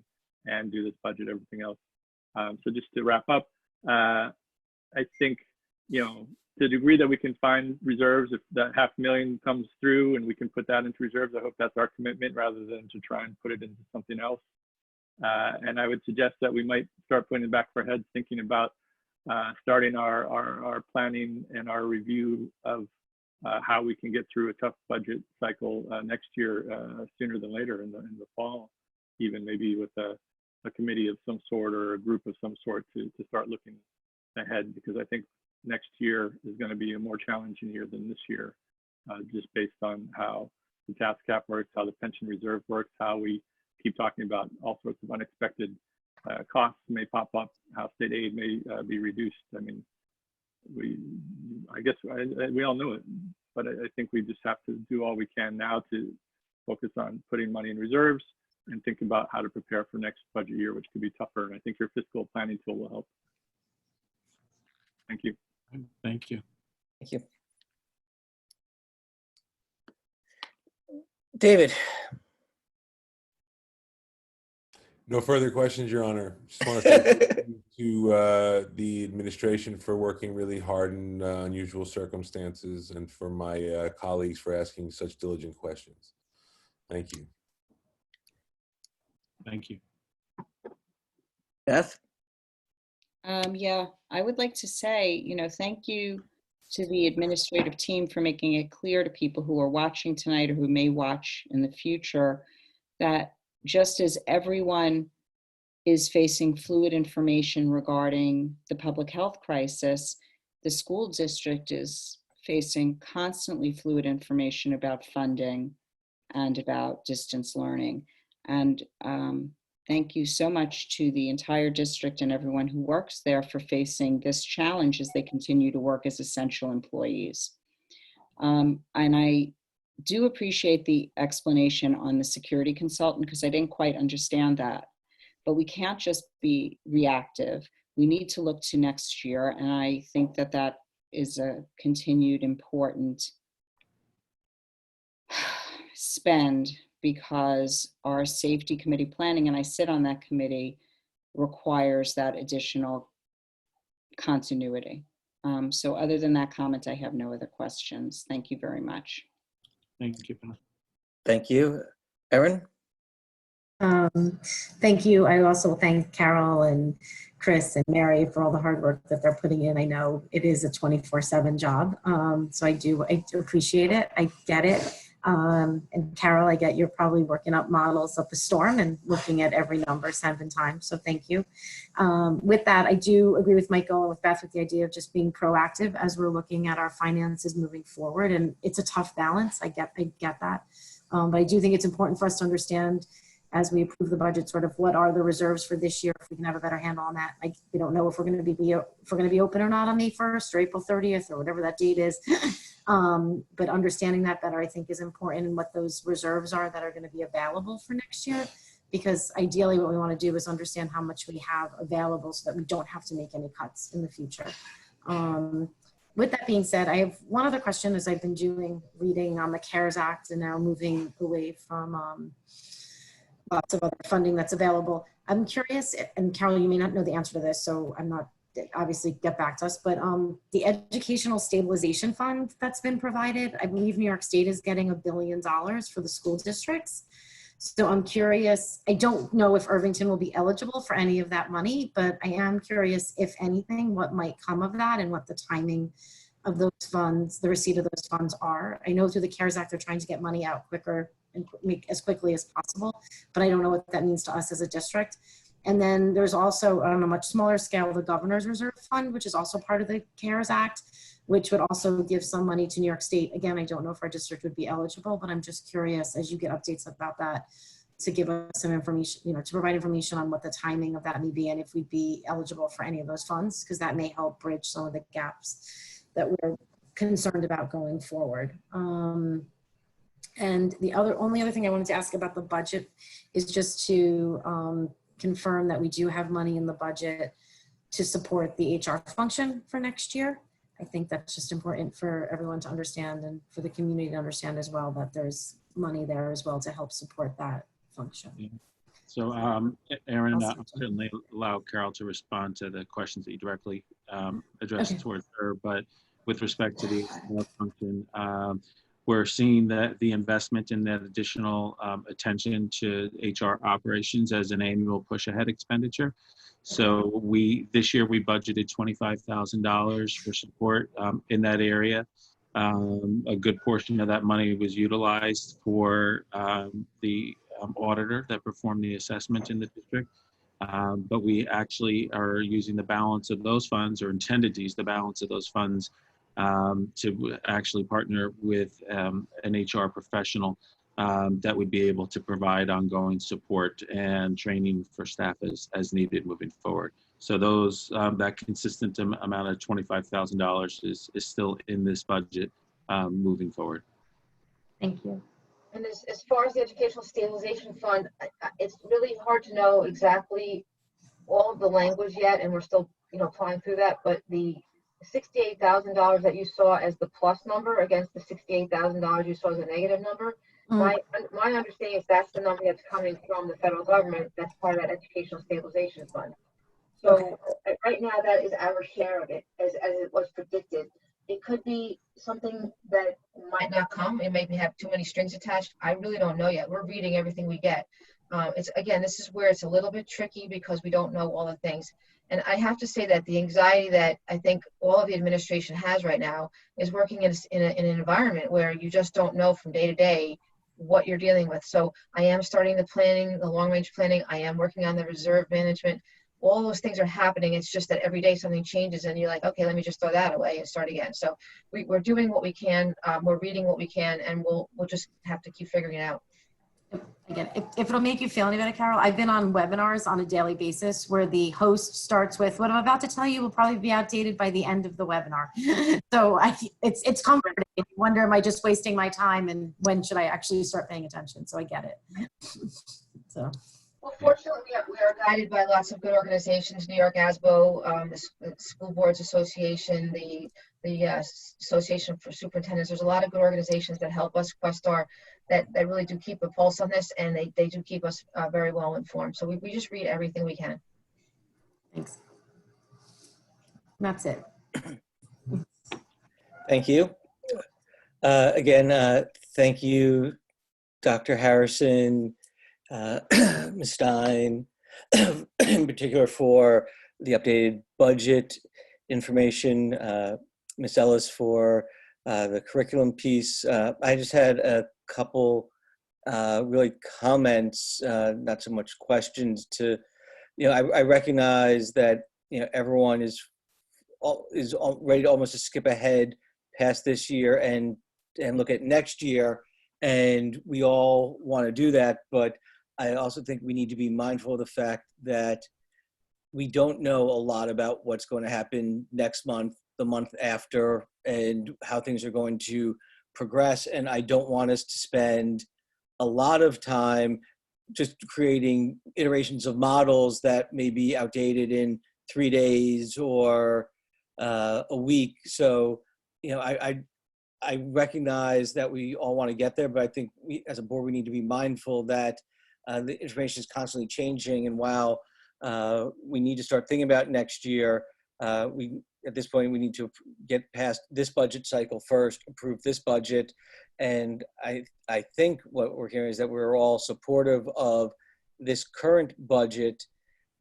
and do this budget, everything else. So just to wrap up, I think, to the degree that we can find reserves, if that $500,000 comes through and we can put that into reserves, I hope that's our commitment rather than to try and put it into something else. And I would suggest that we might start putting it back for our heads, thinking about starting our planning and our review of how we can get through a tough budget cycle next year, sooner than later in the fall, even maybe with a committee of some sort or a group of some sort to start looking ahead, because I think next year is going to be a more challenging year than this year, just based on how the task cap works, how the pension reserve works, how we keep talking about all sorts of unexpected costs may pop up, how state aid may be reduced. I mean, I guess we all know it. but I think we just have to do all we can now to focus on putting money in reserves and think about how to prepare for next budget year, which could be tougher. And I think your fiscal planning tool will help. Thank you. Thank you. Thank you. David. No further questions, Your Honor. Just want to thank you to the administration for working really hard in unusual circumstances, and for my colleagues for asking such diligent questions. Thank you. Thank you. Beth? Yeah, I would like to say, thank you to the administrative team for making it clear to people who are watching tonight or who may watch in the future that just as everyone is facing fluid information regarding the public health crisis, the school district is facing constantly fluid information about funding and about distance learning. And thank you so much to the entire district and everyone who works there for facing this challenge as they continue to work as essential employees. And I do appreciate the explanation on the security consultant, because I didn't quite understand that. But we can't just be reactive. We need to look to next year. And I think that that is a continued important spend, because our safety committee planning, and I sit on that committee, requires that additional continuity. So other than that comment, I have no other questions. Thank you very much. Thank you. Thank you. Erin? Thank you. I also thank Carol and Chris and Mary for all the hard work that they're putting in. I know it is a 24/7 job. So I do appreciate it. I get it. And Carol, I get you're probably working up models up a storm and looking at every number 7 times. So thank you. With that, I do agree with Michael and with Beth with the idea of just being proactive as we're looking at our finances moving forward. And it's a tough balance. I get that. But I do think it's important for us to understand as we approve the budget, sort of what are the reserves for this year, if we can have a better handle on that. Like, we don't know if we're going to be open or not on May 1st or April 30th or whatever that date is. But understanding that better, I think, is important, and what those reserves are that are going to be available for next year. Because ideally what we want to do is understand how much we have available so that we don't have to make any cuts in the future. With that being said, I have one other question. As I've been reading on the CARES Act and now moving away from lots of other funding that's available. I'm curious, and Carol, you may not know the answer to this, so I'm not, obviously get back to us, but the Educational Stabilization Fund that's been provided, I believe New York State is getting $1 billion for the school districts. So I'm curious, I don't know if Irvington will be eligible for any of that money, but I am curious, if anything, what might come of that and what the timing of those funds, the receipt of those funds are. I know through the CARES Act, they're trying to get money out quicker and make as quickly as possible, but I don't know what that means to us as a district. And then there's also, on a much smaller scale, the Governor's Reserve Fund, which is also part of the CARES Act, which would also give some money to New York State. Again, I don't know if our district would be eligible, but I'm just curious, as you get updates about that, to give us some information, to provide information on what the timing of that may be and if we'd be eligible for any of those funds, because that may help bridge some of the gaps that we're concerned about going forward. And the only other thing I wanted to ask about the budget is just to confirm that we do have money in the budget to support the HR function for next year. I think that's just important for everyone to understand, and for the community to understand as well, that there's money there as well to help support that function. Yeah. So Erin, I'll certainly allow Carol to respond to the questions that you directly addressed towards her, but with respect to the HR function, we're seeing that the investment in that additional attention to HR operations as an annual push ahead expenditure. So this year we budgeted $25,000 for support in that area. A good portion of that money was utilized for the auditor that performed the assessment in the district. But we actually are using the balance of those funds, or intended to use the balance of those funds, to actually partner with an HR professional that would be able to provide ongoing support and training for staff as needed moving forward. So that consistent amount of $25,000 is still in this budget moving forward. Thank you. And as far as the Educational Stabilization Fund, it's really hard to know exactly all of the language yet, and we're still, applying through that. But the $68,000 that you saw as the plus number against the $68,000 you saw as a negative number, my understanding is that's the number that's coming from the federal government. That's part of that Educational Stabilization Fund. So right now, that is our share of it, as it was predicted. It could be something that might not come. It may have too many strings attached. I really don't know yet. We're reading everything we get. This is where it's a little bit tricky because we don't know all the things. And I have to say that the anxiety that I think all of the administration has right now is working in an environment where you just don't know from day to day what you're dealing with. So I am starting the planning, the long range planning. I am working on the reserve management. All those things are happening. It's just that every day something changes and you're like, okay, let me just throw that away and start again. So we're doing what we can. We're reading what we can, and we'll just have to keep figuring it out. Again, if it'll make you feel any better, Carol, I've been on webinars on a daily basis where the host starts with, what I'm about to tell you will probably be outdated by the end of the webinar. So it's comforting. You wonder, am I just wasting my time, and when should I actually start paying attention? So I get it. So. Well, fortunately, we are guided by lots of good organizations, New York ASBO, the School Boards Association, the Association for Superintendents. There's a lot of good organizations that help us, Questar, that really do keep a pulse on this, and they do keep us very well informed. So we just read everything we can. Thanks. That's it. Thank you. Again, thank you, Dr. Harrison, Ms. Stein, in particular for the updated budget information, Ms. Ellis for the curriculum piece. I just had a couple really comments, not so much questions to, I recognize that, everyone is ready to almost to skip ahead past this year and look at next year. And we all want to do that, but I also think we need to be mindful of the fact that we don't know a lot about what's going to happen next month, the month after, and how things are going to progress. And I don't want us to spend a lot of time just creating iterations of models that may be outdated in 3 days or a week. So, I recognize that we all want to get there, but I think we, as a board, we need to be mindful that the information is constantly changing. And while we need to start thinking about next year, at this point, we need to get past this budget cycle first, approve this budget. And I think what we're hearing is that we're all supportive of this current budget,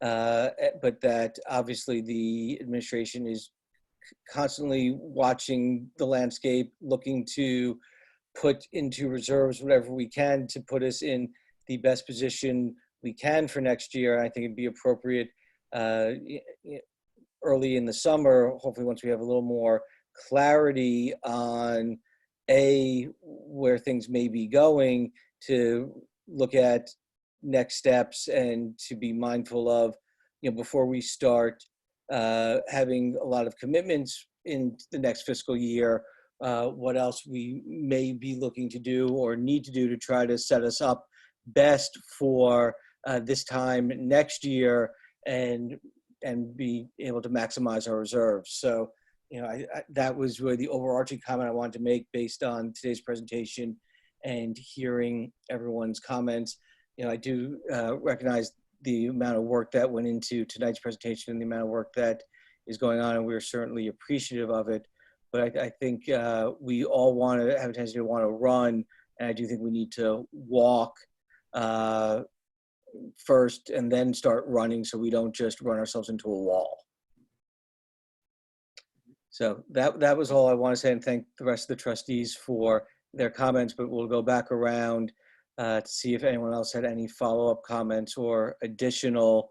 but that obviously the administration is constantly watching the landscape, looking to put into reserves whatever we can to put us in the best position we can for next year. I think it'd be appropriate early in the summer, hopefully once we have a little more clarity on where things may be going, to look at next steps and to be mindful of, before we start having a lot of commitments in the next fiscal year, what else we may be looking to do or need to do to try to set us up best for this time next year and be able to maximize our reserves. So, that was really the overarching comment I wanted to make based on today's presentation and hearing everyone's comments. I do recognize the amount of work that went into tonight's presentation and the amount of work that is going on, and we're certainly appreciative of it. But I think we all want to have a tendency to want to run, and I do think we need to walk first and then start running, so we don't just run ourselves into a wall. So that was all I want to say, and thank the rest of the trustees for their comments, but we'll go back around to see if anyone else had any follow-up comments or additional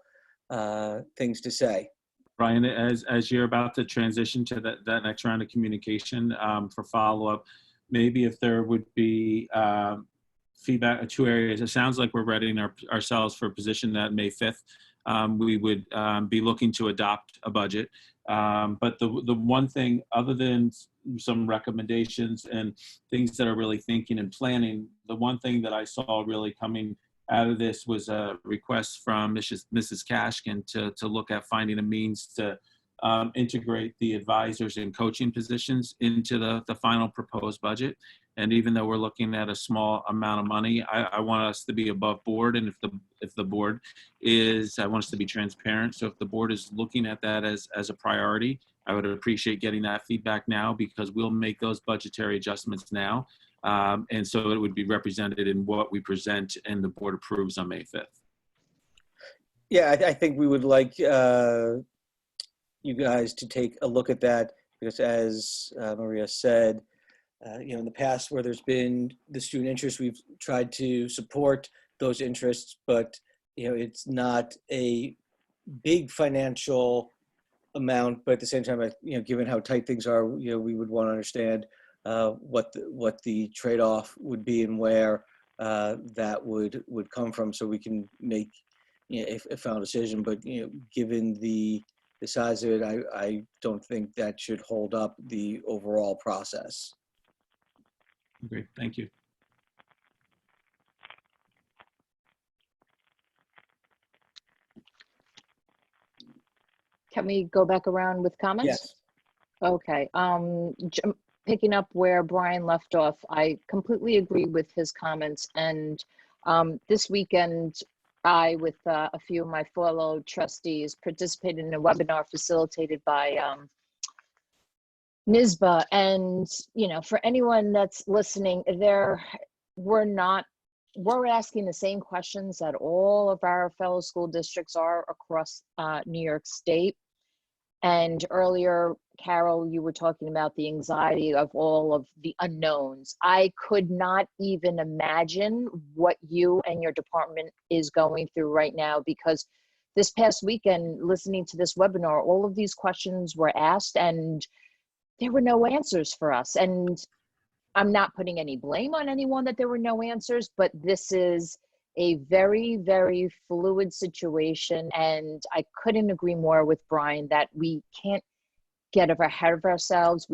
things to say. Brian, as you're about to transition to that next round of communication for follow-up, maybe if there would be feedback in 2 areas. It sounds like we're readying ourselves for a position that May 5th we would be looking to adopt a budget. But the one thing, other than some recommendations and things that are really thinking and planning, the one thing that I saw really coming out of this was a request from Mrs. Kashkin to look at finding a means to integrate the advisors and coaching positions into the final proposed budget. And even though we're looking at a small amount of money, I want us to be above board. And if the board is, I want us to be transparent. So if the board is looking at that as a priority, I would appreciate getting that feedback now, because we'll make those budgetary adjustments now. And so it would be represented in what we present and the board approves on May 5th. Yeah, I think we would like you guys to take a look at that, because as Maria said, in the past where there's been the student interest, we've tried to support those interests, but it's not a big financial amount. But at the same time, given how tight things are, we would want to understand what the trade-off would be and where that would come from, so we can make a final decision. But given the size of it, I don't think that should hold up the overall process. Great, thank you. Can we go back around with comments? Yes. Okay. Picking up where Brian left off, I completely agree with his comments. And this weekend, I, with a few of my fellow trustees, participated in a webinar facilitated by NISBA. And, for anyone that's listening, we're asking the same questions that all of our fellow school districts are across New York State. And earlier, Carol, you were talking about the anxiety of all of the unknowns. I could not even imagine what you and your department is going through right now, because this past weekend, listening to this webinar, all of these questions were asked and there were no answers for us. And I'm not putting any blame on anyone that there were no answers, but this is a very, very fluid situation. And I couldn't agree more with Brian that we can't get ahead of ourselves.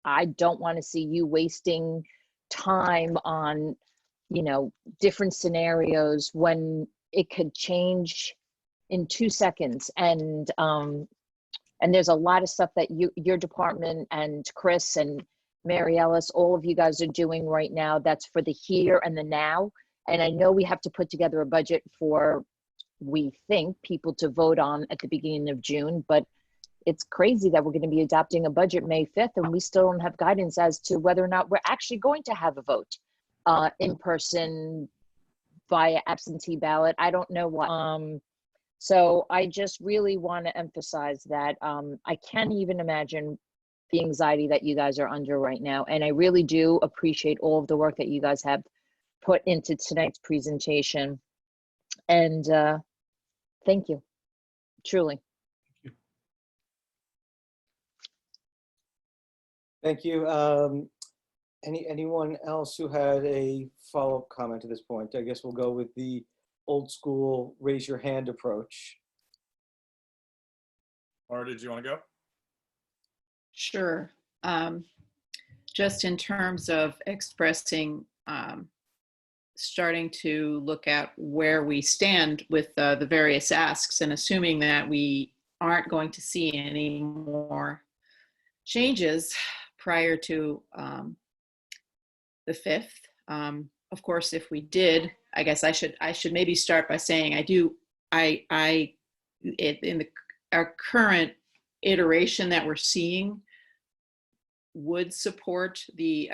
I don't want to see you wasting time on, different scenarios when it could change in 2 seconds. And there's a lot of stuff that your department and Chris and Mary Ellis, all of you guys are doing right now that's for the here and the now. And I know we have to put together a budget for, we think, people to vote on at the beginning of June, but it's crazy that we're going to be adopting a budget May 5th and we still don't have guidance as to whether or not we're actually going to have a vote in person, via absentee ballot. I don't know what. So I just really want to emphasize that I can't even imagine the anxiety that you guys are under right now. And I really do appreciate all of the work that you guys have put into tonight's presentation. And thank you, truly. Thank you. Anyone else who had a follow-up comment to this point? I guess we'll go with the old school raise your hand approach. Laura, did you want to go? Sure. Just in terms of expressing, starting to look at where we stand with the various asks, and assuming that we aren't going to see any more changes prior to the 5th. Of course, if we did, I guess I should maybe start by saying our current iteration that we're seeing would support the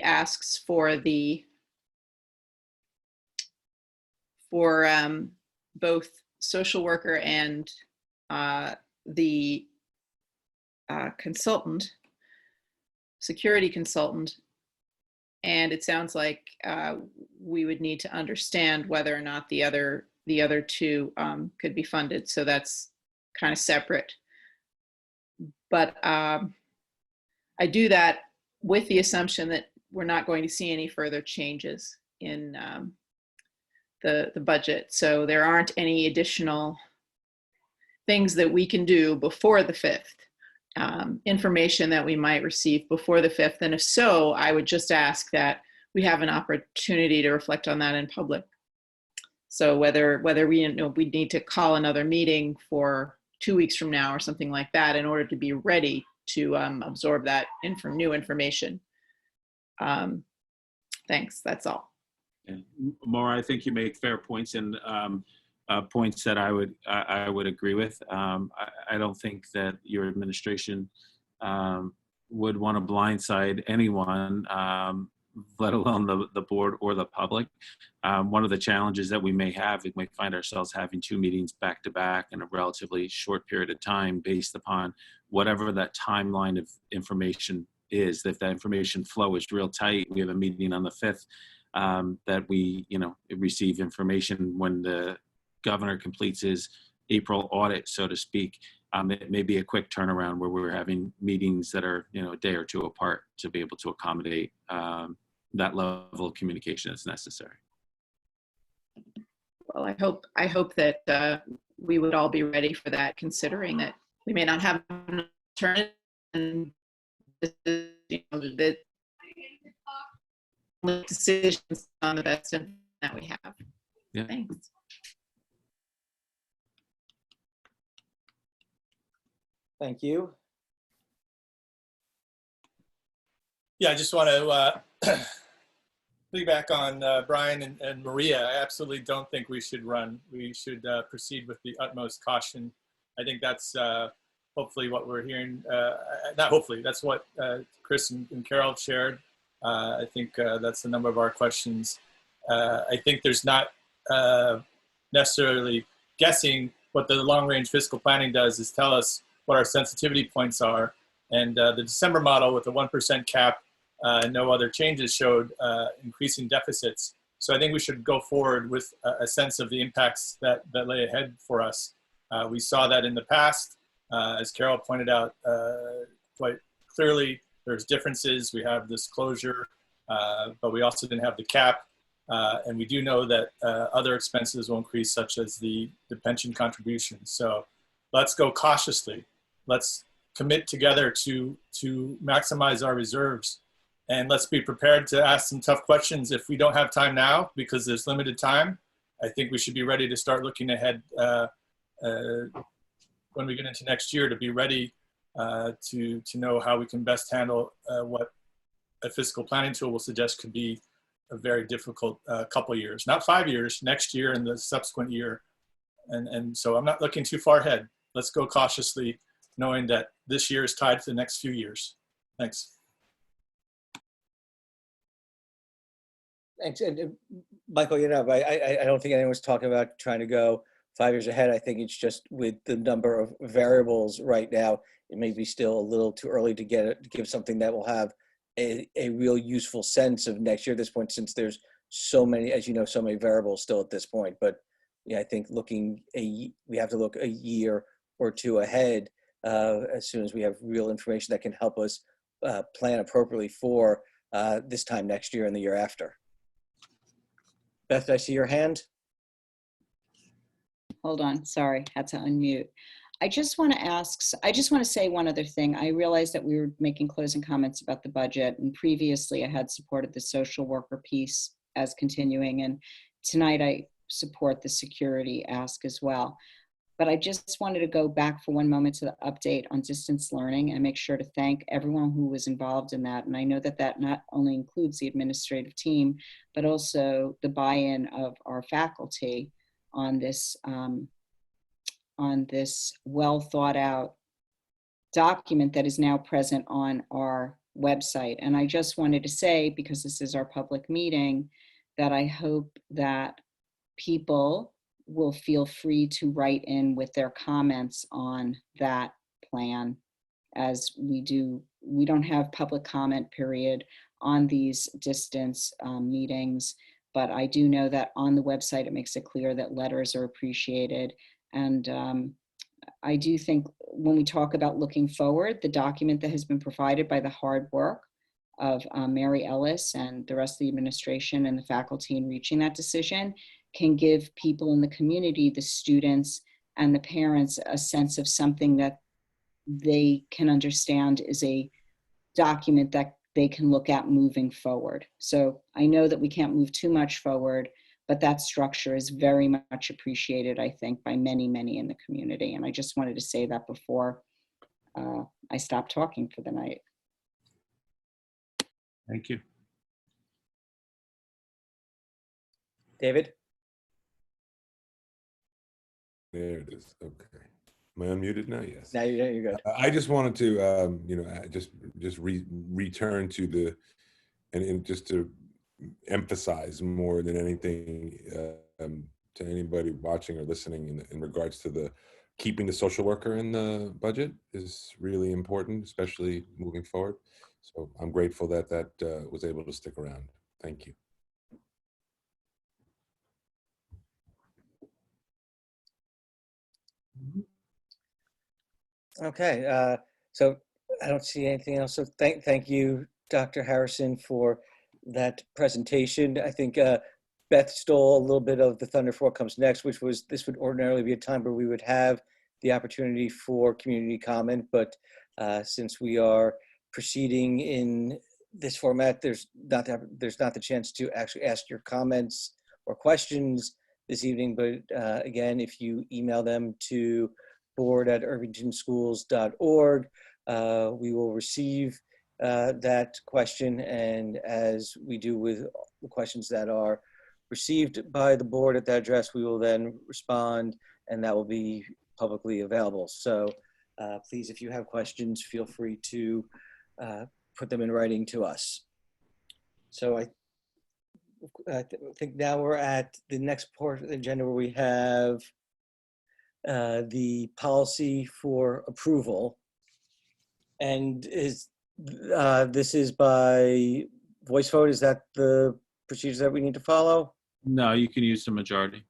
asks for both social worker and the consultant, security consultant. And it sounds like we would need to understand whether or not the other two could be funded. So that's kind of separate. But I do that with the assumption that we're not going to see any further changes in the budget. So there aren't any additional things that we can do before the 5th, information that we might receive before the 5th. And if so, I would just ask that we have an opportunity to reflect on that in public. So whether we need to call another meeting for 2 weeks from now or something like that in order to be ready to absorb that new information. Thanks, that's all. And Maura, I think you make fair points and points that I would agree with. I don't think that your administration would want to blindside anyone, let alone the board or the public. One of the challenges that we may have, we might find ourselves having 2 meetings back to back in a relatively short period of time based upon whatever that timeline of information is. If that information flow is real tight, we have a meeting on the 5th that we, receive information when the governor completes his April audit, so to speak. It may be a quick turnaround where we're having meetings that are, a day or two apart to be able to accommodate that level of communication that's necessary. Well, I hope that we would all be ready for that, considering that we may not have an alternative, and this is, the decisions on the best that we have. Yeah. Thanks. Thank you. Yeah, I just want to piggyback on Brian and Maria. I absolutely don't think we should run. We should proceed with the utmost caution. I think that's hopefully what we're hearing. Not hopefully, that's what Chris and Carol have shared. I think that's a number of our questions. I think there's not necessarily guessing. What the long-range fiscal planning does is tell us what our sensitivity points are. And the December model with the 1% cap and no other changes showed increasing deficits. So I think we should go forward with a sense of the impacts that lay ahead for us. We saw that in the past. As Carol pointed out quite clearly, there's differences. We have this closure, but we also didn't have the cap. And we do know that other expenses will increase, such as the pension contribution. So let's go cautiously. Let's commit together to maximize our reserves. And let's be prepared to ask some tough questions if we don't have time now, because there's limited time. I think we should be ready to start looking ahead when we get into next year, to be ready to know how we can best handle what a fiscal planning tool will suggest could be a very difficult couple years, not 5 years, next year and the subsequent year. And so I'm not looking too far ahead. Let's go cautiously, knowing that this year is tied to the next few years. Thanks. Thanks. And Michael, I don't think anyone's talking about trying to go 5 years ahead. I think it's just with the number of variables right now, it may be still a little too early to give something that will have a real useful sense of next year at this point, since there's so many, as you know, so many variables still at this point. But yeah, I think we have to look a year or two ahead as soon as we have real information that can help us plan appropriately for this time next year and the year after. Beth, I see your hand. Hold on, sorry, had to unmute. I just want to say one other thing. I realized that we were making closing comments about the budget, and previously I had supported the social worker piece as continuing, and tonight I support the security ask as well. But I just wanted to go back for one moment to the update on distance learning and make sure to thank everyone who was involved in that. And I know that that not only includes the administrative team, but also the buy-in of our faculty on this well thought out document that is now present on our website. And I just wanted to say, because this is our public meeting, that I hope that people will feel free to write in with their comments on that plan, as we don't have public comment period on these distance meetings, but I do know that on the website it makes it clear that letters are appreciated. And I do think when we talk about looking forward, the document that has been provided by the hard work of Mary Ellis and the rest of the administration and the faculty in reaching that decision can give people in the community, the students and the parents, a sense of something that they can understand is a document that they can look at moving forward. So I know that we can't move too much forward, but that structure is very much appreciated, I think, by many, many in the community. And I just wanted to say that before I stop talking for the night. Thank you. David? There it is. Okay. Am I unmuted now? Yes. Now you're good. I just wanted to, just return to the, and just to emphasize more than anything to anybody watching or listening in regards to the keeping the social worker in the budget is really important, especially moving forward. So I'm grateful that that was able to stick around. Thank you. Okay, so I don't see anything else. So thank you, Dr. Harrison, for that presentation. I think Beth stole a little bit of the thunder for what comes next, which was this would ordinarily be a time where we would have the opportunity for community comment, but since we are proceeding in this format, there's not the chance to actually ask your comments or questions this evening. But again, if you email them to board@irvingtonschools.org, we will receive that question, and as we do with the questions that are received by the board at that address, we will then respond, and that will be publicly available. So please, if you have questions, feel free to put them in writing to us. So I think now we're at the next part of the agenda where we have the policy for approval. And this is by voice vote. Is that the procedure that we need to follow? No, you can use the majority.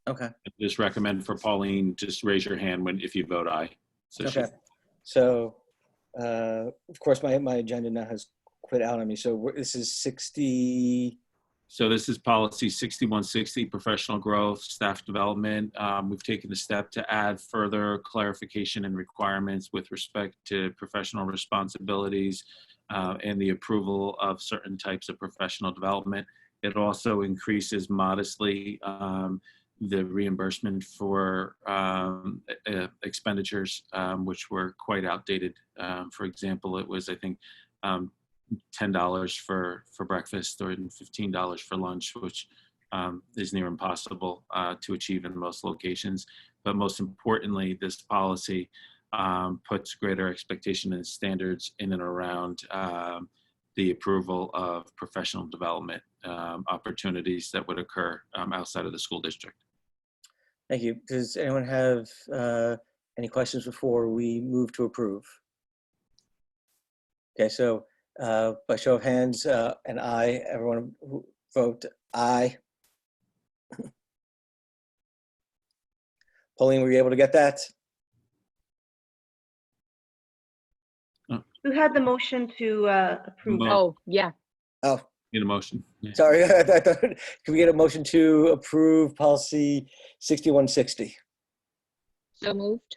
Okay. I just recommend for Pauline, just raise your hand if you vote aye. So Okay. So, of course, my agenda now has quit out on me. So this is 60. So this is policy 6160, professional growth, staff development. We've taken the step to add further clarification and requirements with respect to professional responsibilities and the approval of certain types of professional development. It also increases modestly the reimbursement for expenditures, which were quite outdated. For example, it was, I think, $10 for breakfast or $15 for lunch, which is near impossible to achieve in most locations. But most importantly, this policy puts greater expectation and standards in and around the approval of professional development opportunities that would occur outside of the school district. Thank you. Does anyone have any questions before we move to approve? Okay, so by show of hands and aye, everyone who vote aye. Pauline, were you able to get that? Who had the motion to approve? Oh, yeah. Oh, Need a motion? Yeah. sorry. I thought, can we get a motion to approve policy 6160? So moved.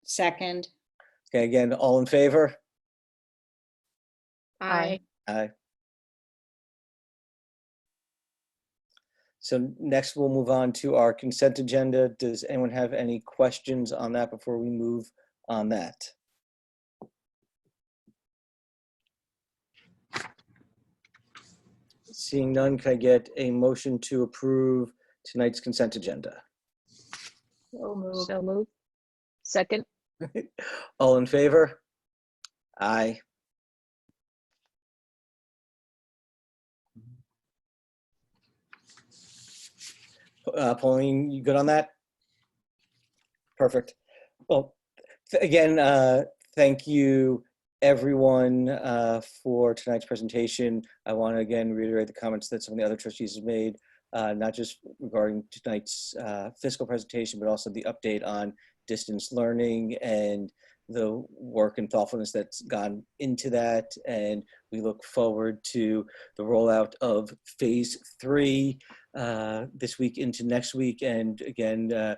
Second. Okay, again, all in favor? Aye. Aye. So next we'll move on to our consent agenda. Does anyone have any questions on that before we move on that? Seeing none, can I get a motion to approve tonight's consent agenda? So moved. So moved. Second. All in favor? Aye. Pauline, you good on that? Perfect. Well, again, thank you everyone for tonight's presentation. I want to again reiterate the comments that some of the other trustees have made, not just regarding tonight's fiscal presentation, but also the update on distance learning and the work and thoughtfulness that's gone into that. And we look forward to the rollout of phase 3 this week into next week. And again,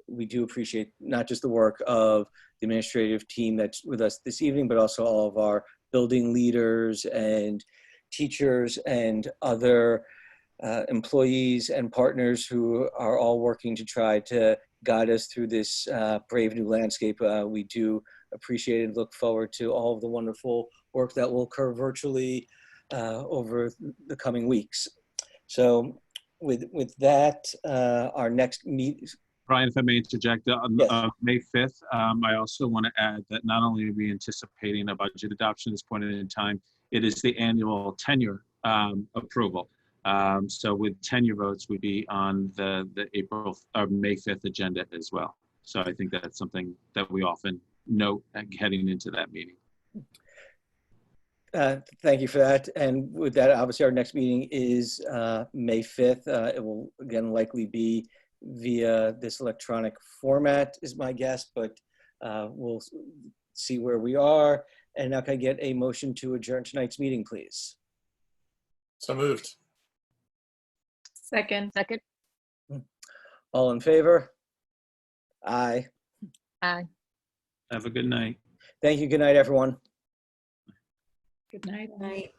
we do appreciate not just the work of the administrative team that's with us this evening, but also all of our building leaders and teachers and other employees and partners who are all working to try to guide us through this brave new landscape. We do appreciate and look forward to all of the wonderful work that will occur virtually over the coming weeks. So with that, our next meet. Brian, if I may interject, on Yes. May 5th, I also want to add that not only are we anticipating a budget adoption at this point in time, it is the annual tenure approval. So with tenure votes would be on the May 5th agenda as well. So I think that's something that we often note heading into that meeting. Thank you for that. And with that, obviously our next meeting is May 5th. It will again likely be via this electronic format is my guess, but we'll see where we are. And now can I get a motion to adjourn tonight's meeting, please? So moved. Second. All in favor? Aye. Aye. Have a good night. Thank you. Good night, everyone. Good night. Night.